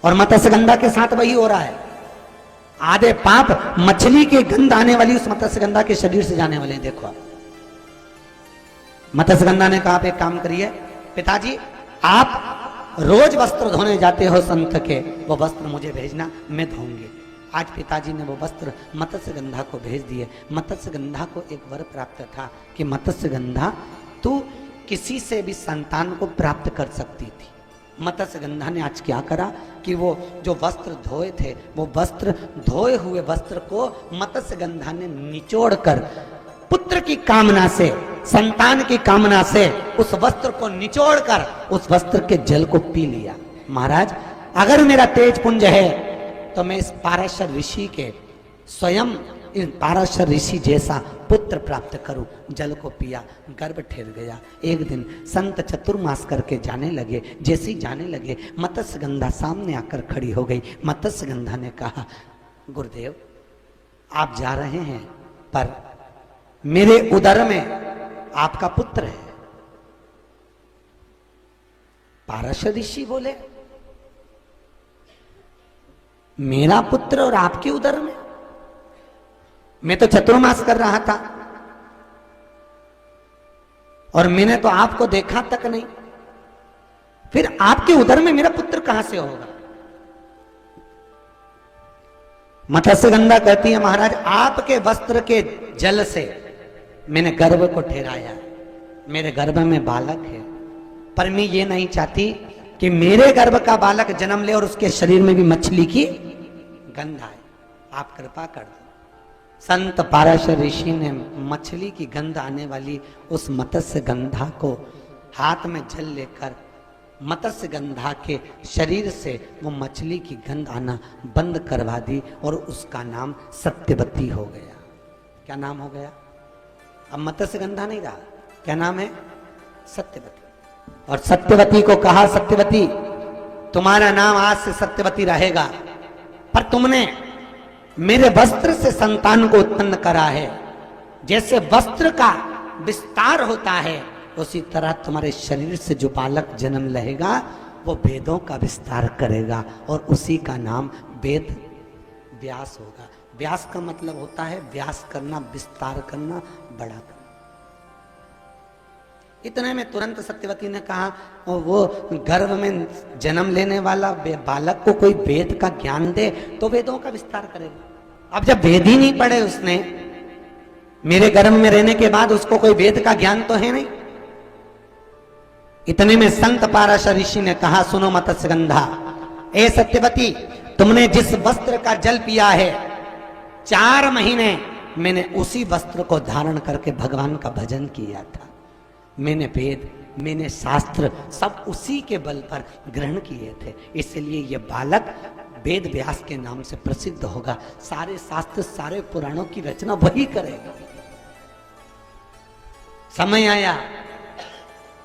और मत्स्य गंधा के साथ वही हो रहा है। आधे पाप मछली के गंध आने वाली उस मत्स्य गंधा के शरीर से जाने वाले हैं। देखो, मत्स्य गंधा ने कहा आप एक काम करिए पिताजी, आप रोज वस्त्र धोने जाते हो संत के, वो वस्त्र मुझे भेजना, मैं धोऊंगी। आज पिताजी ने वो वस्त्र मत्स्य गंधा को भेज दिए। मत्स्य गंधा को एक वर प्राप्त था कि मत्स्य गंधा तू किसी से भी संतान को प्राप्त कर सकती थी। मत्स्य गंधा ने आज क्या करा कि वो जो वस्त्र धोए थे, वो वस्त्र धोए हुए वस्त्र को मत्स्य गंधा ने निचोड़ कर पुत्र की कामना से, संतान की कामना से उस वस्त्र को निचोड़ कर उस वस्त्र के जल को पी लिया। महाराज, अगर मेरा तेज पुंज है तो मैं इस पाराशर ऋषि के स्वयं इस पाराशर ऋषि जैसा पुत्र प्राप्त करूं। जल को पिया, गर्भ ठहर गया। एक दिन संत चतुर्मास करके जाने लगे। जैसे ही जाने लगे, मत्स्य गंधा सामने आकर खड़ी हो गई। मत्स्य गंधा ने कहा, गुरुदेव आप जा रहे हैं, पर मेरे उदर में आपका पुत्र है। पाराशर ऋषि बोले, मेरा पुत्र और आपके उदर में? मैं तो चतुर्मास कर रहा था और मैंने तो आपको देखा तक नहीं, फिर आपके उदर में मेरा पुत्र कहां से होगा? मत्स्य गंधा कहती है, महाराज आपके वस्त्र के जल से मैंने गर्भ को ठहराया, मेरे गर्भ में बालक है, पर मैं ये नहीं चाहती कि मेरे गर्भ का बालक जन्म ले और उसके शरीर में भी मछली की गंध आए। आप कृपा कर दो। संत पाराशर ऋषि ने मछली की गंध आने वाली उस मत्स्य गंधा को हाथ में जल लेकर मत्स्य गंधा के शरीर से वो मछली की गंध आना बंद करवा दी और उसका नाम सत्यवती हो गया। क्या नाम हो गया? अब मत्स्य गंधा नहीं रहा, क्या नाम है? सत्यवती। और सत्यवती को कहा, सत्यवती तुम्हारा नाम आज से सत्यवती रहेगा, पर तुमने मेरे वस्त्र से संतान को उत्पन्न करा है। जैसे वस्त्र का विस्तार होता है उसी तरह तुम्हारे शरीर से जो बालक जन्म लेगा वो वेदों का विस्तार करेगा और उसी का नाम वेद व्यास होगा। व्यास का मतलब होता है व्यास करना, विस्तार करना, बड़ा करना। इतने में तुरंत सत्यवती ने कहा वो गर्भ में जन्म लेने वाला बालक को कोई वेद का ज्ञान दे तो वेदों का विस्तार करेगा। अब जब वेद ही नहीं पढ़े उसने, मेरे गर्भ में रहने के बाद उसको कोई वेद का ज्ञान तो है नहीं। इतने में संत पाराशर ऋषि ने कहा, सुनो मत्स्यगंधा, ए सत्यवती, तुमने जिस वस्त्र का जल पिया है 4 महीने मैंने उसी वस्त्र को धारण करके भगवान का भजन किया था। मैंने वेद, मैंने शास्त्र सब उसी के बल पर ग्रहण किए थे, इसलिए यह बालक वेद व्यास के नाम से प्रसिद्ध होगा। सारे शास्त्र, सारे पुराणों की रचना वही करेगा। समय आया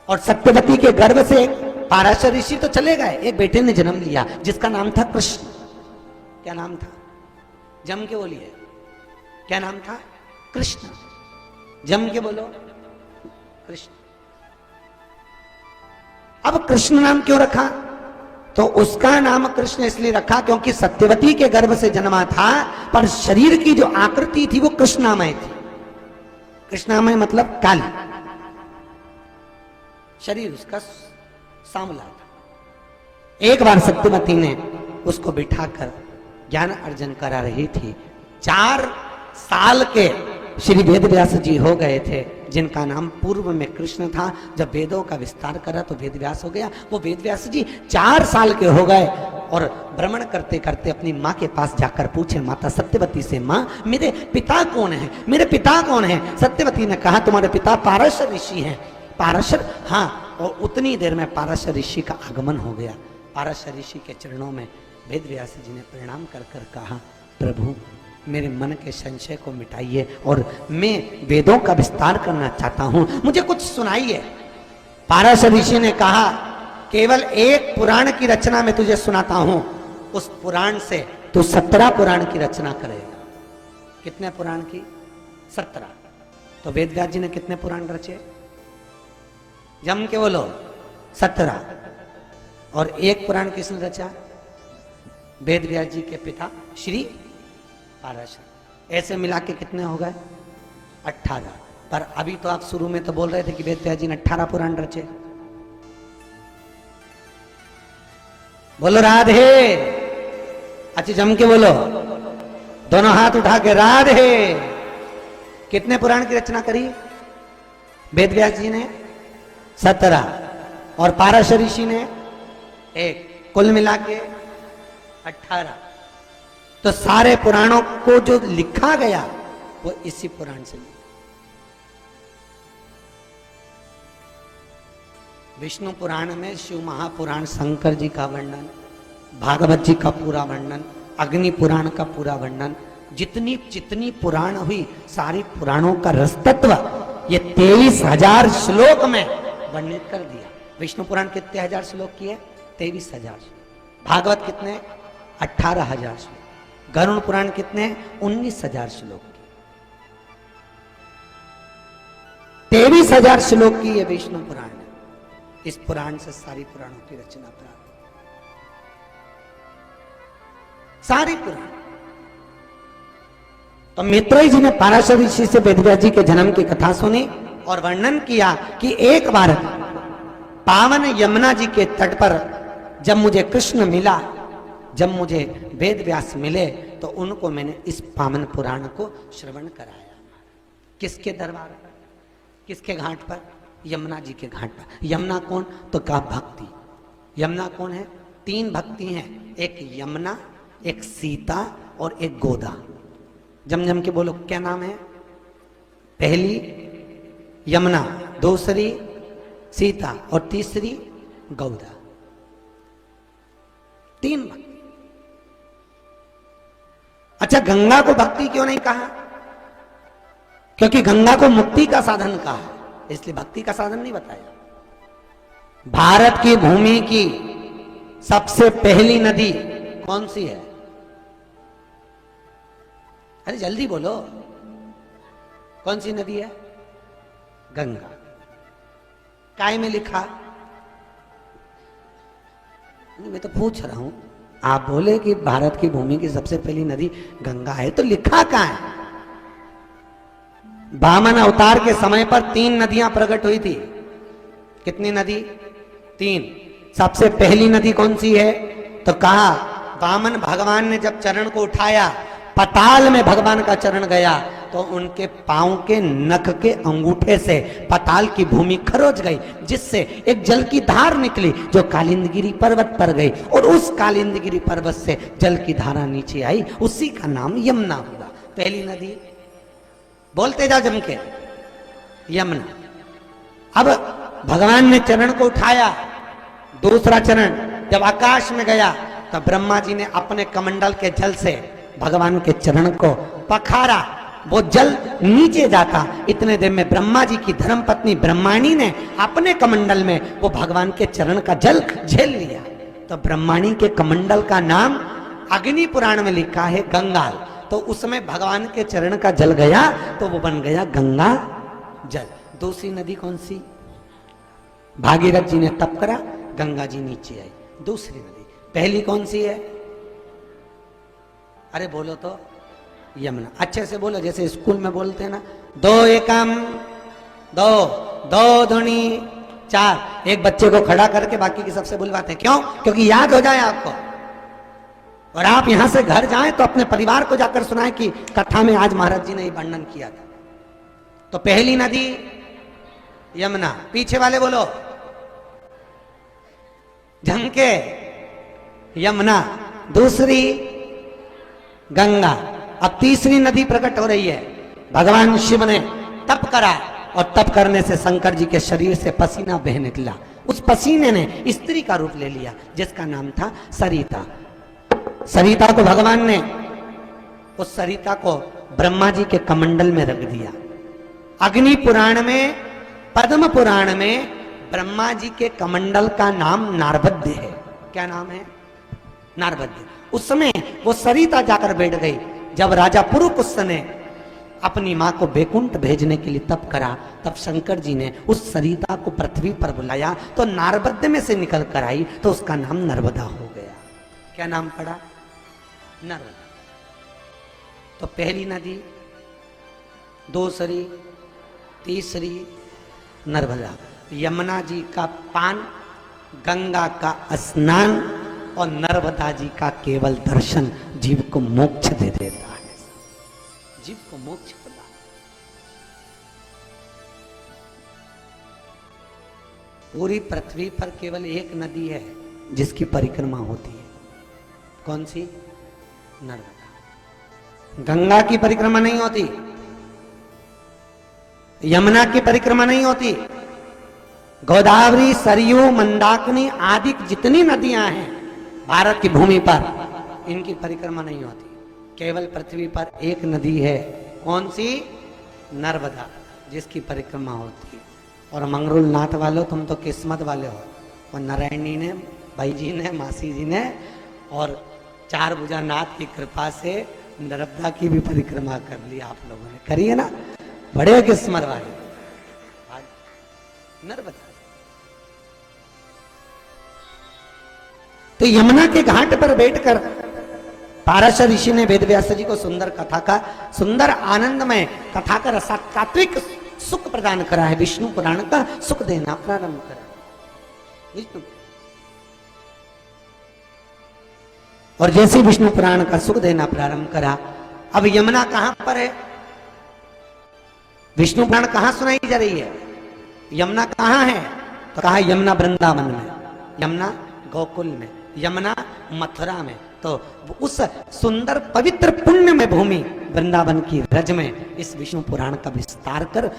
और सत्यवती के गर्भ से पाराशर ऋषि तो चले गए, एक बेटे ने जन्म लिया जिसका नाम था कृष्ण। क्या नाम था? जम के बोलिए, क्या नाम था? कृष्ण। जम के बोलो, कृष्ण। अब कृष्ण नाम क्यों रखा? तो उसका नाम कृष्ण इसलिए रखा क्योंकि सत्यवती के गर्भ से जन्मा था, पर शरीर की जो आकृति थी वो कृष्णामय थी। कृष्णामय मतलब काली, शरीर उसका सांवला था। एक बार सत्यवती ने उसको बिठाकर ज्ञान अर्जन करा रही थी। 4 साल के श्री वेद व्यास जी हो गए थे, जिनका नाम पूर्व में कृष्ण था। जब वेदों का विस्तार करा तो वेद व्यास हो गया। वो वेद व्यास जी 4 साल के हो गए और भ्रमण करते करते अपनी माँ के पास जाकर पूछे माता सत्यवती से, माँ मेरे पिता कौन है, मेरे पिता कौन है? सत्यवती ने कहा, तुम्हारे पिता पाराशर ऋषि हैं। पाराशर? हाँ। और उतनी देर में पाराशर ऋषि का आगमन हो गया। पाराशर ऋषि के चरणों में वेद व्यास जी ने प्रणाम कर कर कहा, प्रभु मेरे मन के संशय को मिटाइए और मैं वेदों का विस्तार करना चाहता हूं, मुझे कुछ सुनाइए। पाराशर ऋषि ने कहा, केवल एक पुराण की रचना मैं तुझे सुनाता हूं, उस पुराण से तू 17 पुराण की रचना करेगा। कितने पुराण की? 17। तो वेद व्यास जी ने कितने पुराण रचे? जम के बोलो, 17। और एक पुराण किसने रचा? वेद व्यास जी के पिता श्री पाराशर। ऐसे मिला के कितने हो गए? 18। पर अभी तो आप शुरू में तो बोल रहे थे कि वेद व्यास जी ने 18 पुराण रचे। बोलो राधे। अच्छा जम के बोलो, दोनों हाथ उठा के राधे। कितने पुराण की रचना करी वेद व्यास जी ने? 17। और पाराशर ऋषि ने 1। कुल मिला के 18। तो सारे पुराणों को जो लिखा गया वो इसी पुराण से लिखा। विष्णु पुराण में शिव महापुराण, शंकर जी का वर्णन, भागवत जी का पूरा वर्णन, अग्नि पुराण का पूरा वर्णन, जितनी जितनी पुराण हुई सारी पुराणों का रसतत्व ये 23,000 श्लोक में वर्णित कर दिया। विष्णु पुराण कितने हजार श्लोक की है? 23,000। भागवत कितने? 18,000 श्लोक। गरुड़ पुराण कितने? 19,000 श्लोक की। 23,000 श्लोक की ये विष्णु पुराण है। इस पुराण से सारी पुराणों की रचना प्राप्त, सारी पुराण। तो मैत्रेय जी ने पाराशर ऋषि से वेदव्यास जी के जन्म की कथा सुनी और वर्णन किया कि एक बार पावन यमुना जी के तट पर जब मुझे कृष्ण मिला, जब मुझे वेद व्यास मिले तो उनको मैंने इस पावन पुराण को श्रवण कराया। किसके दरबार पर? किसके घाट पर? यमुना जी के घाट पर। यमुना कौन? तो का भक्ति। यमुना कौन है? 3 भक्ति हैं, एक यमुना, एक सीता और एक गोदा। जम जम के बोलो, क्या नाम है? पहली यमुना, दूसरी सीता और तीसरी गौदा। 3 भक्ति। अच्छा, गंगा को भक्ति क्यों नहीं कहा? क्योंकि गंगा को मुक्ति का साधन कहा, इसलिए भक्ति का साधन नहीं बताया। भारत की भूमि की सबसे पहली नदी कौन सी है? अरे जल्दी बोलो, कौन सी नदी है? गंगा। काय में लिखा? मैं तो पूछ रहा हूं, आप बोले कि भारत की भूमि की सबसे पहली नदी गंगा है, तो लिखा कहां है? वामन अवतार के समय पर 3 नदियां प्रकट हुई थी। कितनी नदी? 3। सबसे पहली नदी कौन सी है? तो कहा वामन भगवान ने जब चरण को उठाया, पताल में भगवान का चरण गया तो उनके पांव के नख के अंगूठे से पताल की भूमि खरोच गई, जिससे एक जल की धार निकली जो कालिंदगिरी पर्वत पर गई, और उस कालिंदगिरी पर्वत से जल की धारा नीचे आई, उसी का नाम यमुना हुआ। पहली नदी, बोलते जाओ जम के, यमुना। अब भगवान ने चरण को उठाया, दूसरा चरण जब आकाश में गया तो ब्रह्मा जी ने अपने कमंडल के जल से भगवान के चरण को पखारा, वो जल नीचे जाता। इतने देर में ब्रह्मा जी की धर्मपत्नी ब्रह्माणी ने अपने कमंडल में वो भगवान के चरण का जल झेल लिया। तो ब्रह्माणी के कमंडल का नाम अग्नि पुराण में लिखा है गंगाल। तो उसमें भगवान के चरण का जल गया तो वो बन गया गंगा जल। दूसरी नदी कौन सी? भागीरथ जी ने तप करा, गंगा जी नीचे आई। दूसरी नदी। पहली कौन सी है? अरे बोलो तो। यमुना। अच्छे से बोलो, जैसे स्कूल में बोलते हैं ना, 2 एकम 2, 2 दूनी 4। एक बच्चे को खड़ा करके बाकी की सबसे बुलवाते हैं। क्यों? क्योंकि याद हो जाए आपको, और आप यहां से घर जाएं तो अपने परिवार को जाकर सुनाएं कि कथा में आज महाराज जी ने ये वर्णन किया था। तो पहली नदी यमुना। पीछे वाले बोलो, झमके। यमुना। दूसरी गंगा। अब तीसरी नदी प्रकट हो रही है। भगवान शिव ने तप करा, और तप करने से शंकर जी के शरीर से पसीना बह निकला। उस पसीने ने स्त्री का रूप ले लिया, जिसका नाम था सरिता। सरिता को भगवान ने, उस सरिता को ब्रह्मा जी के कमंडल में रख दिया। अग्नि पुराण में, पद्म पुराण में ब्रह्मा जी के कमंडल का नाम नारबद्य है। क्या नाम है? नारबद्य। उस समय वो सरिता जाकर बैठ गई। जब राजा पुरुकुस ने अपनी मां को बैकुंठ भेजने के लिए तप करा, तब शंकर जी ने उस सरिता को पृथ्वी पर बुलाया, तो नारबद्य में से निकल कर आई, तो उसका नाम नर्मदा हो गया। क्या नाम पड़ा? नर्मदा। तो पहली नदी, दूसरी, तीसरी नर्मदा। यमुना जी का पान, गंगा का स्नान और नर्मदा जी का केवल दर्शन जीव को मोक्ष दे देता है। जीव को मोक्ष प्रदान। पूरी पृथ्वी पर केवल एक नदी है जिसकी परिक्रमा होती है। कौन सी? नर्मदा। गंगा की परिक्रमा नहीं होती, यमुना की परिक्रमा नहीं होती, गोदावरी, सरयू, मंदाकिनी आदि जितनी नदियां हैं भारत की भूमि पर, इनकी परिक्रमा नहीं होती। केवल पृथ्वी पर एक नदी है। कौन सी? नर्मदा, जिसकी परिक्रमा होती है। और मंगरुल नाथ वालों, तुम तो किस्मत वाले हो। और नारायणी ने, भाई जी ने, मासी जी ने, और 4 भुजा नाथ की कृपा से नर्मदा की भी परिक्रमा कर ली। आप लोगों ने करी है ना, बड़े किस्मत वाले। नर्मदा। तो यमुना के घाट पर बैठकर पाराशर ऋषि ने वेदव्यास जी को सुंदर कथा का, सुंदर आनंदमय कथा का रसात्विक सुख प्रदान करा है। विष्णु पुराण का सुख देना प्रारंभ करा विष्णु। और जैसे विष्णु पुराण का सुख देना प्रारंभ करा, अब यमुना कहां पर है? विष्णु पुराण कहां सुनाई जा रही है? यमुना कहां है? तो कहा यमुना वृंदावन में, यमुना गोकुल में, यमुना मथुरा में। तो उस सुंदर पवित्र पुण्य में भूमि वृंदावन की रज में इस विष्णु पुराण का विस्तार कर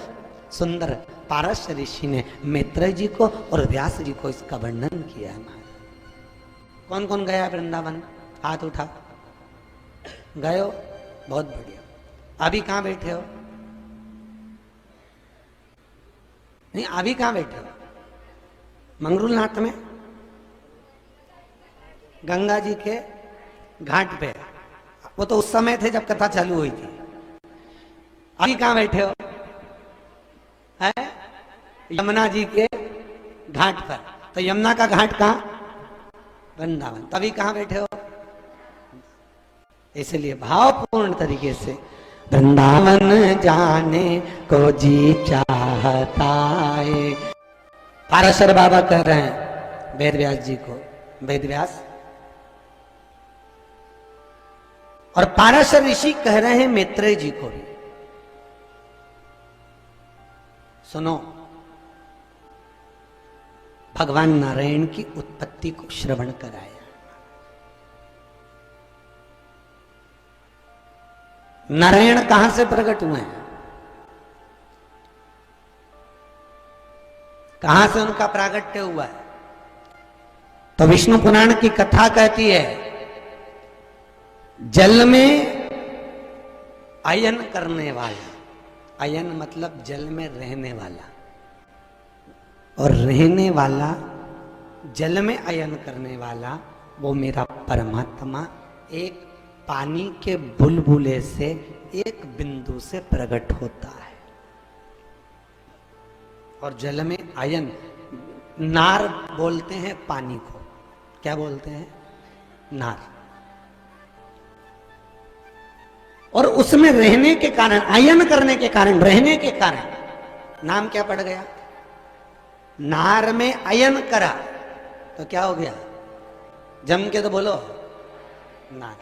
सुंदर पारस्य ऋषि ने मैत्रेय जी को और व्यास जी को इसका वर्णन किया है। कौन कौन गया वृंदावन? हाथ उठा। गए हो? बहुत बढ़िया। अभी कहां बैठे हो? नहीं, अभी कहां बैठे हो? मंगरुलनाथ में, गंगा जी के घाट पे। वो तो उस समय थे जब कथा चालू हुई थी। अभी कहां बैठे हो? है यमुना जी के घाट पर। तो यमुना का घाट कहां? वृंदावन। तभी कहां बैठे हो? इसलिए भावपूर्ण तरीके से वृंदावन जाने को जी चाहता है। पाराशर बाबा कह रहे हैं वेद व्यास जी को, वेद व्यास, और पाराशर ऋषि कह रहे हैं मैत्रेय जी को भी, सुनो, भगवान नारायण की उत्पत्ति को श्रवण कराया। नारायण कहां से प्रकट हुए हैं? कहां से उनका प्रागट्य हुआ है? तो विष्णु पुराण की कथा कहती है जल में अयन करने वाला, अयन मतलब जल में रहने वाला, और रहने वाला जल में अयन करने वाला वो मेरा परमात्मा एक पानी के बुलबुले से एक बिंदु से प्रकट होता है। और जल में अयन, नार बोलते हैं पानी को, क्या बोलते हैं? नार। और उसमें रहने के कारण, अयन करने के कारण, रहने के कारण नाम क्या पड़ गया? नार में अयन करा तो क्या हो गया? जम के तो बोलो, नार।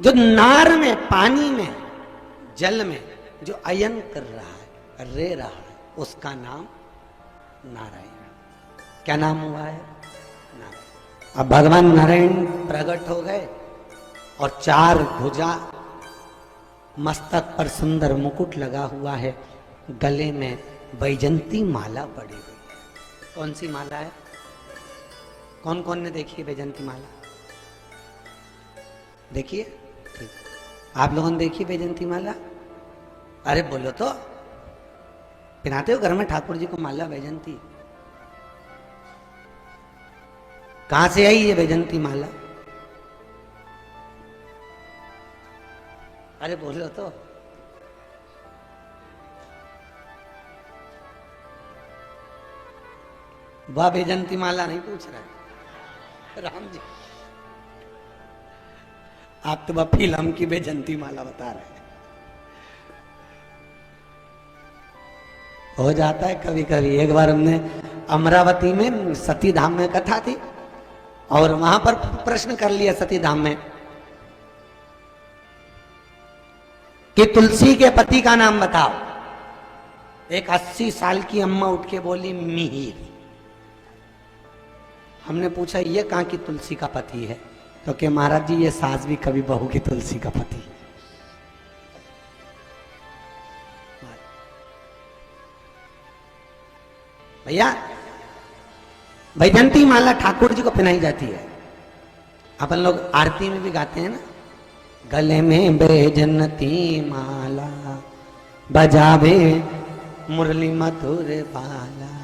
जो नार में, पानी में, जल में जो अयन कर रहा है, रह रहा है, उसका नाम नारायण। क्या नाम हुआ है? नारायण। अब भगवान नारायण प्रकट हो गए और चार भुजा, मस्तक पर सुंदर मुकुट लगा हुआ है, गले में वैजंती माला पड़ी हुई है। कौन सी माला है? कौन कौन ने देखी है वैजंती माला? देखिए, आप लोगों ने देखी वैजंती माला? अरे बोलो तो, पहनाते हो घर में ठाकुर जी को माला वैजंती? कहां से आई ये वैजंती माला? अरे बोलो तो। वह वैजंती माला नहीं पूछ रहा है राम जी, आप तो वह फिल्म की वैजंती माला बता रहे हैं। हो जाता है कभी कभी। एक बार हमने अमरावती में सती धाम में कथा थी और वहां पर प्रश्न कर लिया सती धाम में कि तुलसी के पति का नाम बताओ। एक 80 साल की अम्मा उठ के बोली मिहिर। हमने पूछा ये कहां की तुलसी का पति है? तो कि महाराज जी ये सास भी कभी बहू की तुलसी का पति। भैया वैजंती माला ठाकुर जी को पहनाई जाती है। अपन लोग आरती में भी गाते हैं ना, गले में बैजंती माला बजावे मुरली मधुर बाला।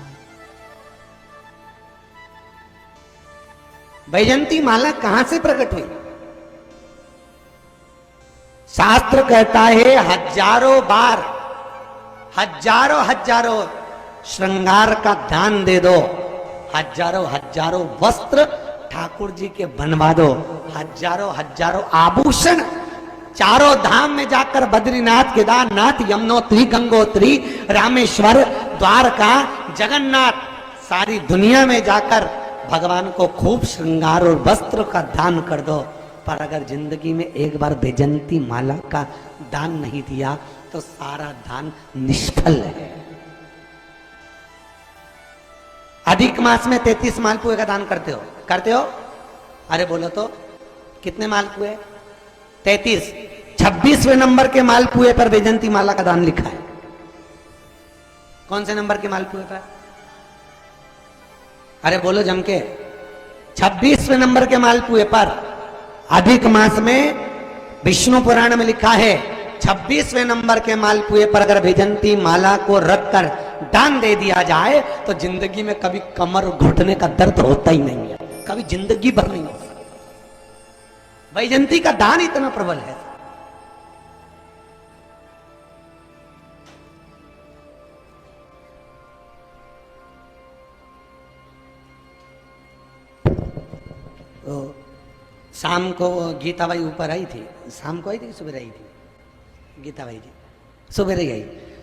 वैजंती माला कहां से प्रकट हुई? शास्त्र कहता है हजारों बार, हजारों श्रृंगार का दान दे दो, हजारों वस्त्र ठाकुर जी के बनवा दो, हजारों आभूषण चारों धाम में जाकर, बद्रीनाथ, केदारनाथ, यमुनोत्री, गंगोत्री, रामेश्वर, द्वारका, जगन्नाथ, सारी दुनिया में जाकर भगवान को खूब श्रृंगार और वस्त्र का दान कर दो। पर अगर जिंदगी में एक बार वैजंती माला का दान नहीं दिया तो सारा दान निष्फल है। अधिक मास में 33 मालपुए का दान करते हो? करते हो? अरे बोलो तो, कितने मालपुए? 33। 26वें नंबर के मालपुए पर वैजंती माला का दान लिखा है। कौन से नंबर के मालपुए पर? अरे बोलो जम के। 26वें नंबर के मालपुए पर अधिक मास में विष्णु पुराण में लिखा है 26वें नंबर के मालपुए पर अगर वैजंती माला को रखकर दान दे दिया जाए तो जिंदगी में कभी कमर घुटने का दर्द होता ही नहीं है, कभी जिंदगी भर नहीं हो सकता। वैजयंती का दान इतना प्रबल है। तो शाम को गीता बाई ऊपर आई थी, शाम को आई थी, सुबह आई थी गीता बाई जी, सुबह ही आई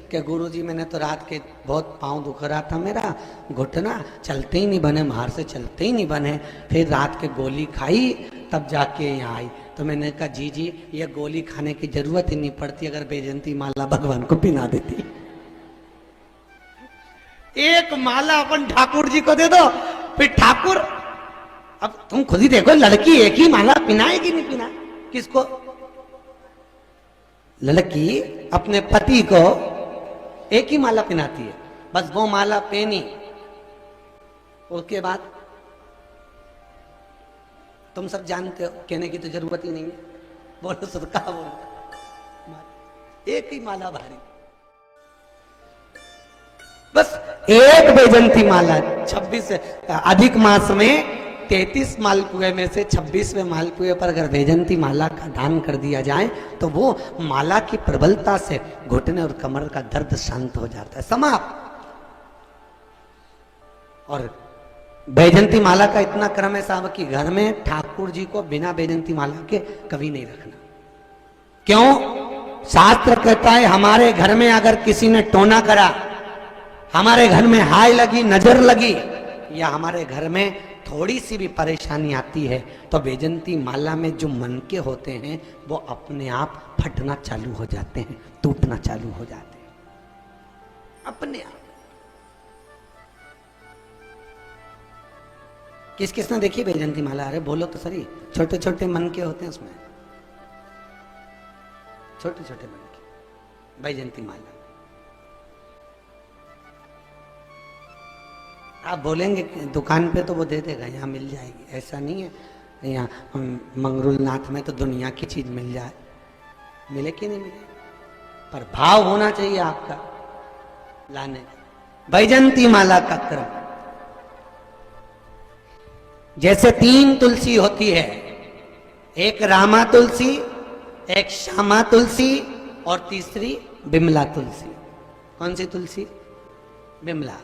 कि गुरुजी मैंने तो रात के बहुत पाँव दुख रहा था, मेरा घुटना चलते ही नहीं बने, बाहर से चलते ही नहीं बने, फिर रात के गोली खाई तब जाके यहाँ आई। तो मैंने कहा जी जी ये गोली खाने की जरूरत ही नहीं पड़ती, अगर वैजयंती माला भगवान को पिला देती। एक माला अपन ठाकुर जी को दे दो, फिर ठाकुर, अब तुम खुद ही देखो, लड़की एक ही माला पिनाएगी नहीं पिना किसको? लड़की अपने पति को एक ही माला पिनाती है, बस वो माला पहनी, उसके बाद तुम सब जानते हो, कहने की तो जरूरत ही नहीं है, बोलो सब कहा बोलो, एक ही माला भारी, बस एक वैजयंती माला। 26 अधिक मास में 33 मालपुए में से 26वें मालपुए पर अगर वैजयंती माला का दान कर दिया जाए तो वो माला की प्रबलता से घुटने और कमर का दर्द शांत हो जाता है, समाप्त। और वैजयंती माला का इतना क्रम है साहब कि घर में ठाकुर जी को बिना वैजयंती माला के कभी नहीं रखना। क्यों? शास्त्र कहता है हमारे घर में अगर किसी ने टोना करा, हमारे घर में हाय लगी, नजर लगी, या हमारे घर में थोड़ी सी भी परेशानी आती है तो वैजयंती माला में जो मनके होते हैं वो अपने आप फटना चालू हो जाते हैं, टूटना चालू हो जाते हैं अपने आप। किस किसने देखी वैजयंती माला? अरे बोलो तो सही, छोटे छोटे मनके होते हैं उसमें, छोटे छोटे मनके वैजयंती माला। आप बोलेंगे दुकान पे तो वो दे देगा, यहाँ मिल जाएगी, ऐसा नहीं है। यहाँ मंगरुलनाथ में तो दुनिया की चीज मिल जाए, मिले कि नहीं मिले, पर भाव होना चाहिए आपका लाने का। वैजयंती माला का क्रम जैसे 3 तुलसी होती है, एक रामा तुलसी, एक श्यामा तुलसी और तीसरी बिमला तुलसी। कौन सी तुलसी? बिमला।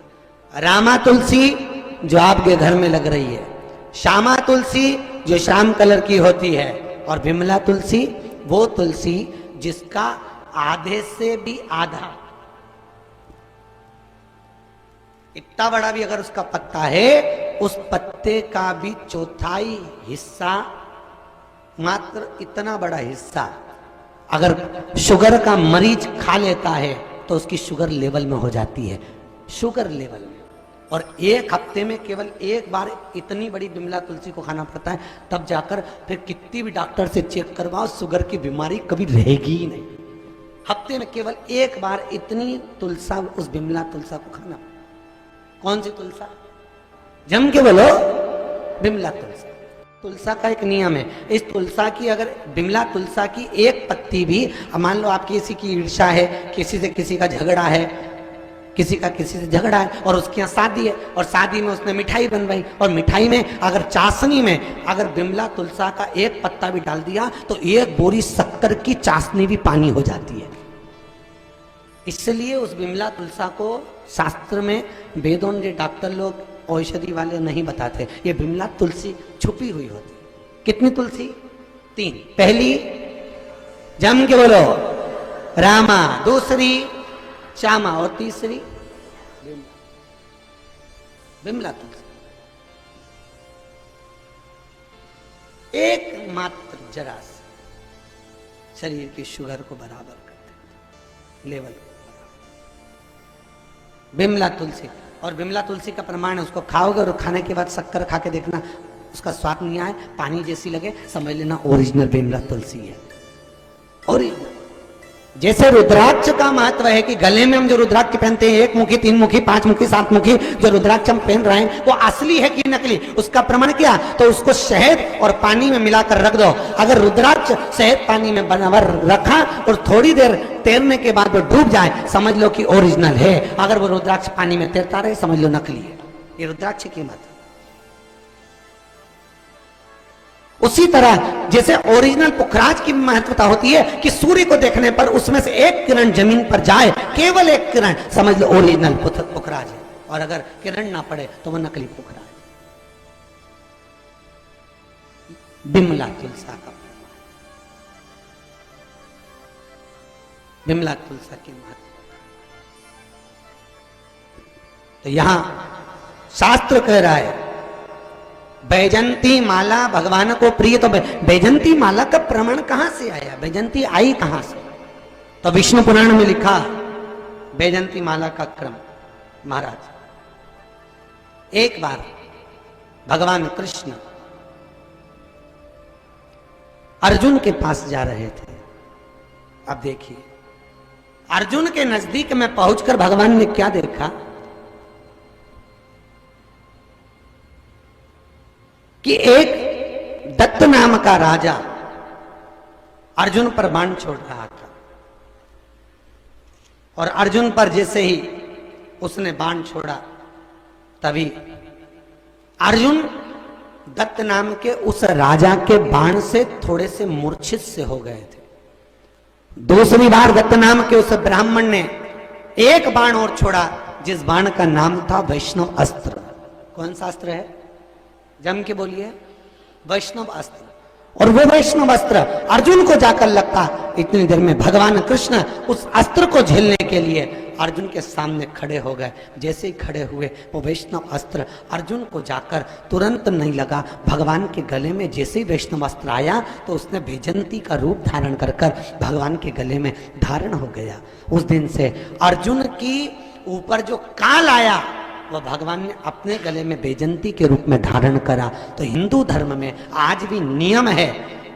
रामा तुलसी जो आपके घर में लग रही है, श्यामा तुलसी जो श्याम कलर की होती है, और बिमला तुलसी वो तुलसी जिसका आधे से भी आधा, इतना बड़ा भी अगर उसका पत्ता है, उस पत्ते का भी चौथाई हिस्सा, मात्र इतना बड़ा हिस्सा अगर शुगर का मरीज खा लेता है तो उसकी शुगर लेवल में हो जाती है, शुगर लेवल में। और 1 हफ्ते में केवल 1 बार इतनी बड़ी बिमला तुलसी को खाना पड़ता है, तब जाकर फिर कितनी भी डॉक्टर से चेक करवाओ, शुगर की बीमारी कभी रहेगी ही नहीं। हफ्ते में केवल 1 बार इतनी तुलसा, उस बिमला तुलसा को खाना। कौन सी तुलसा? जम के बोलो, बिमला तुलसा। तुलसा का एक नियम है, इस तुलसा की, अगर बिमला तुलसा की एक पत्ती भी, मान लो आप किसी की ईर्ष्या है, किसी से किसी का झगड़ा है, किसी का किसी से झगड़ा है और उसके यहाँ शादी है, और शादी में उसने मिठाई बनवाई, और मिठाई में अगर चाशनी में अगर बिमला तुलसा का एक पत्ता भी डाल दिया तो 1 बोरी शक्कर की चाशनी भी पानी हो जाती है। इसलिए उस बिमला तुलसा को शास्त्र में, वेदों के डॉक्टर लोग, औषधि वाले नहीं बताते, ये बिमला तुलसी छुपी हुई होती। कितनी तुलसी? 3। पहली जम के बोलो रामा, दूसरी श्यामा और तीसरी बिमला तुलसी। एक मात्र जरा से शरीर की शुगर को बराबर करते, लेवल बिमला तुलसी। और बिमला तुलसी का प्रमाण है, उसको खाओगे और खाने के बाद शक्कर खा के देखना, उसका स्वाद नहीं आए, पानी जैसी लगे, समझ लेना ओरिजिनल बिमला तुलसी है, ओरिजिनल। जैसे रुद्राक्ष का महत्व है कि गले में हम जो रुद्राक्ष पहनते हैं, 1 मुखी, 3 मुखी, 5 मुखी, 7 मुखी, जो रुद्राक्ष हम पहन रहे हैं वो असली है कि नकली, उसका प्रमाण क्या? तो उसको शहद और पानी में मिलाकर रख दो। अगर रुद्राक्ष शहद पानी में बनाकर रखा और थोड़ी देर तैरने के बाद वो डूब जाए, समझ लो कि ओरिजिनल है। अगर वो रुद्राक्ष पानी में तैरता रहे, समझ लो नकली है। ये रुद्राक्ष की कीमत है। उसी तरह जैसे ओरिजिनल पुखराज की महत्वता होती है कि सूर्य को देखने पर उसमें से एक किरण जमीन पर जाए, केवल एक किरण, समझ लो ओरिजिनल पुखराज है। और अगर किरण ना पड़े तो वो नकली पुखराज। बिमला तुलसा का, बिमला तुलसा की महत्वता। तो यहां शास्त्र कह रहा है बैजंती माला भगवान को प्रिय। तो बैजंती माला का प्रमाण कहां से आया? बैजंती आई कहां से? तो विष्णु पुराण में लिखा बैजंती माला का क्रम। महाराज, एक बार भगवान कृष्ण अर्जुन के पास जा रहे थे। अब देखिए, अर्जुन के नजदीक में पहुंचकर भगवान ने क्या देखा कि एक दत्त नाम का राजा अर्जुन पर बाण छोड़ रहा था। और अर्जुन पर जैसे ही उसने बाण छोड़ा, तभी अर्जुन दत्त नाम के उस राजा के बाण से थोड़े से मूर्छित से हो गए थे। दूसरी बार दत्त नाम के उस ब्राह्मण ने एक बाण और छोड़ा, जिस बाण का नाम था वैष्णव अस्त्र। कौन सा अस्त्र है? जम के बोलिए, वैष्णव अस्त्र। और वो वैष्णव अस्त्र अर्जुन को जाकर लगता। इतनी देर में भगवान कृष्ण उस अस्त्र को झेलने के लिए अर्जुन के सामने खड़े हो गए। जैसे ही खड़े हुए, वो वैष्णव अस्त्र अर्जुन को जाकर तुरंत नहीं लगा। भगवान के गले में जैसे ही वैष्णव अस्त्र आया तो उसने बैजंती का रूप धारण कर भगवान के गले में धारण हो गया। उस दिन से अर्जुन की ऊपर जो काल आया, वह भगवान ने अपने गले में बैजंती के रूप में धारण करा। तो हिंदू धर्म में आज भी नियम है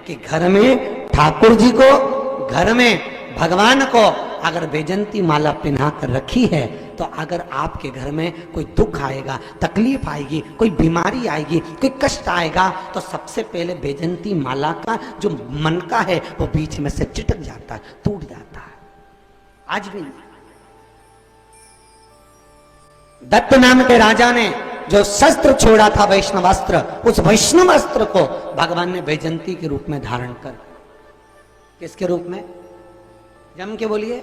कि घर में ठाकुर जी को, घर में भगवान को अगर बैजंती माला पहना कर रखी है, तो अगर आपके घर में कोई दुख आएगा, तकलीफ आएगी, कोई बीमारी आएगी, कोई कष्ट आएगा, तो सबसे पहले बैजंती माला का जो मनका है वो बीच में से चिटक जाता है, टूट जाता है। आज भी दत्त नाम के राजा ने जो शस्त्र छोड़ा था वैष्णवास्त्र, उस वैष्णवास्त्र को भगवान ने बैजंती के रूप में धारण कर, किसके रूप में? जम के बोलिए,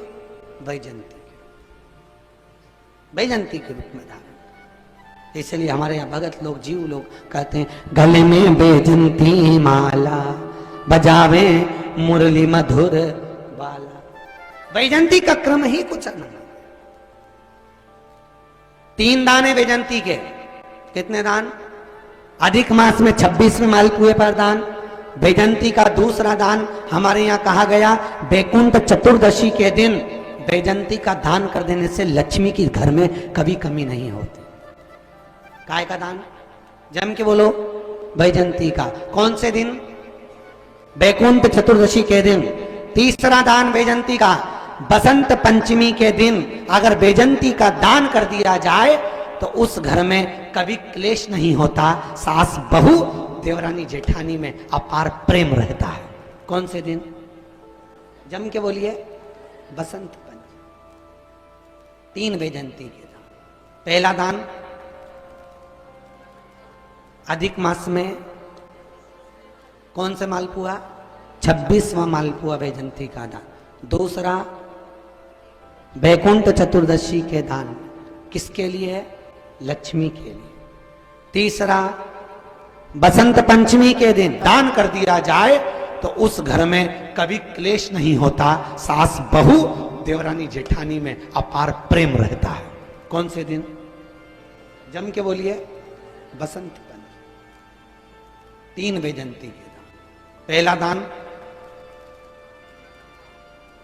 बैजंती, बैजंती के रूप में धारण। इसलिए हमारे यहाँ भगत लोग, जीव लोग कहते हैं गले में बैजंती माला, बजावे मुरली मधुर बाला। बैजंती का क्रम ही कुछ नहीं। 3 दान है बैजंती के। कितने दान? अधिक मास में 26वें मालपुए पर दान। बैजंती का दूसरा दान हमारे यहाँ कहा गया, बैकुंठ चतुर्दशी के दिन बैजंती का दान कर देने से लक्ष्मी की घर में कभी कमी नहीं होती। काय का दान? जम के बोलो, बैजंती का। कौन से दिन? बैकुंठ चतुर्दशी के दिन। तीसरा दान बैजंती का बसंत पंचमी के दिन अगर बैजंती का दान कर दिया जाए तो उस घर में कभी क्लेश नहीं होता। सास बहू, देवरानी जेठानी में अपार प्रेम रहता है। कौन से दिन? जम के बोलिए, बसंत पंचमी। 3 बैजंती के दान। पहला दान अधिक मास में कौन से मालपुआ? 26वां मालपुआ बैजंती का दान। दूसरा बैकुंठ चतुर्दशी के दान, किसके लिए है? लक्ष्मी के लिए। तीसरा बसंत पंचमी के दिन दान कर दिया जाए तो उस घर में कभी क्लेश नहीं होता। सास बहू, देवरानी जेठानी में अपार प्रेम रहता है। कौन से दिन? जम के बोलिए, बसंत पंचमी। 3 बैजंती के दान। पहला दान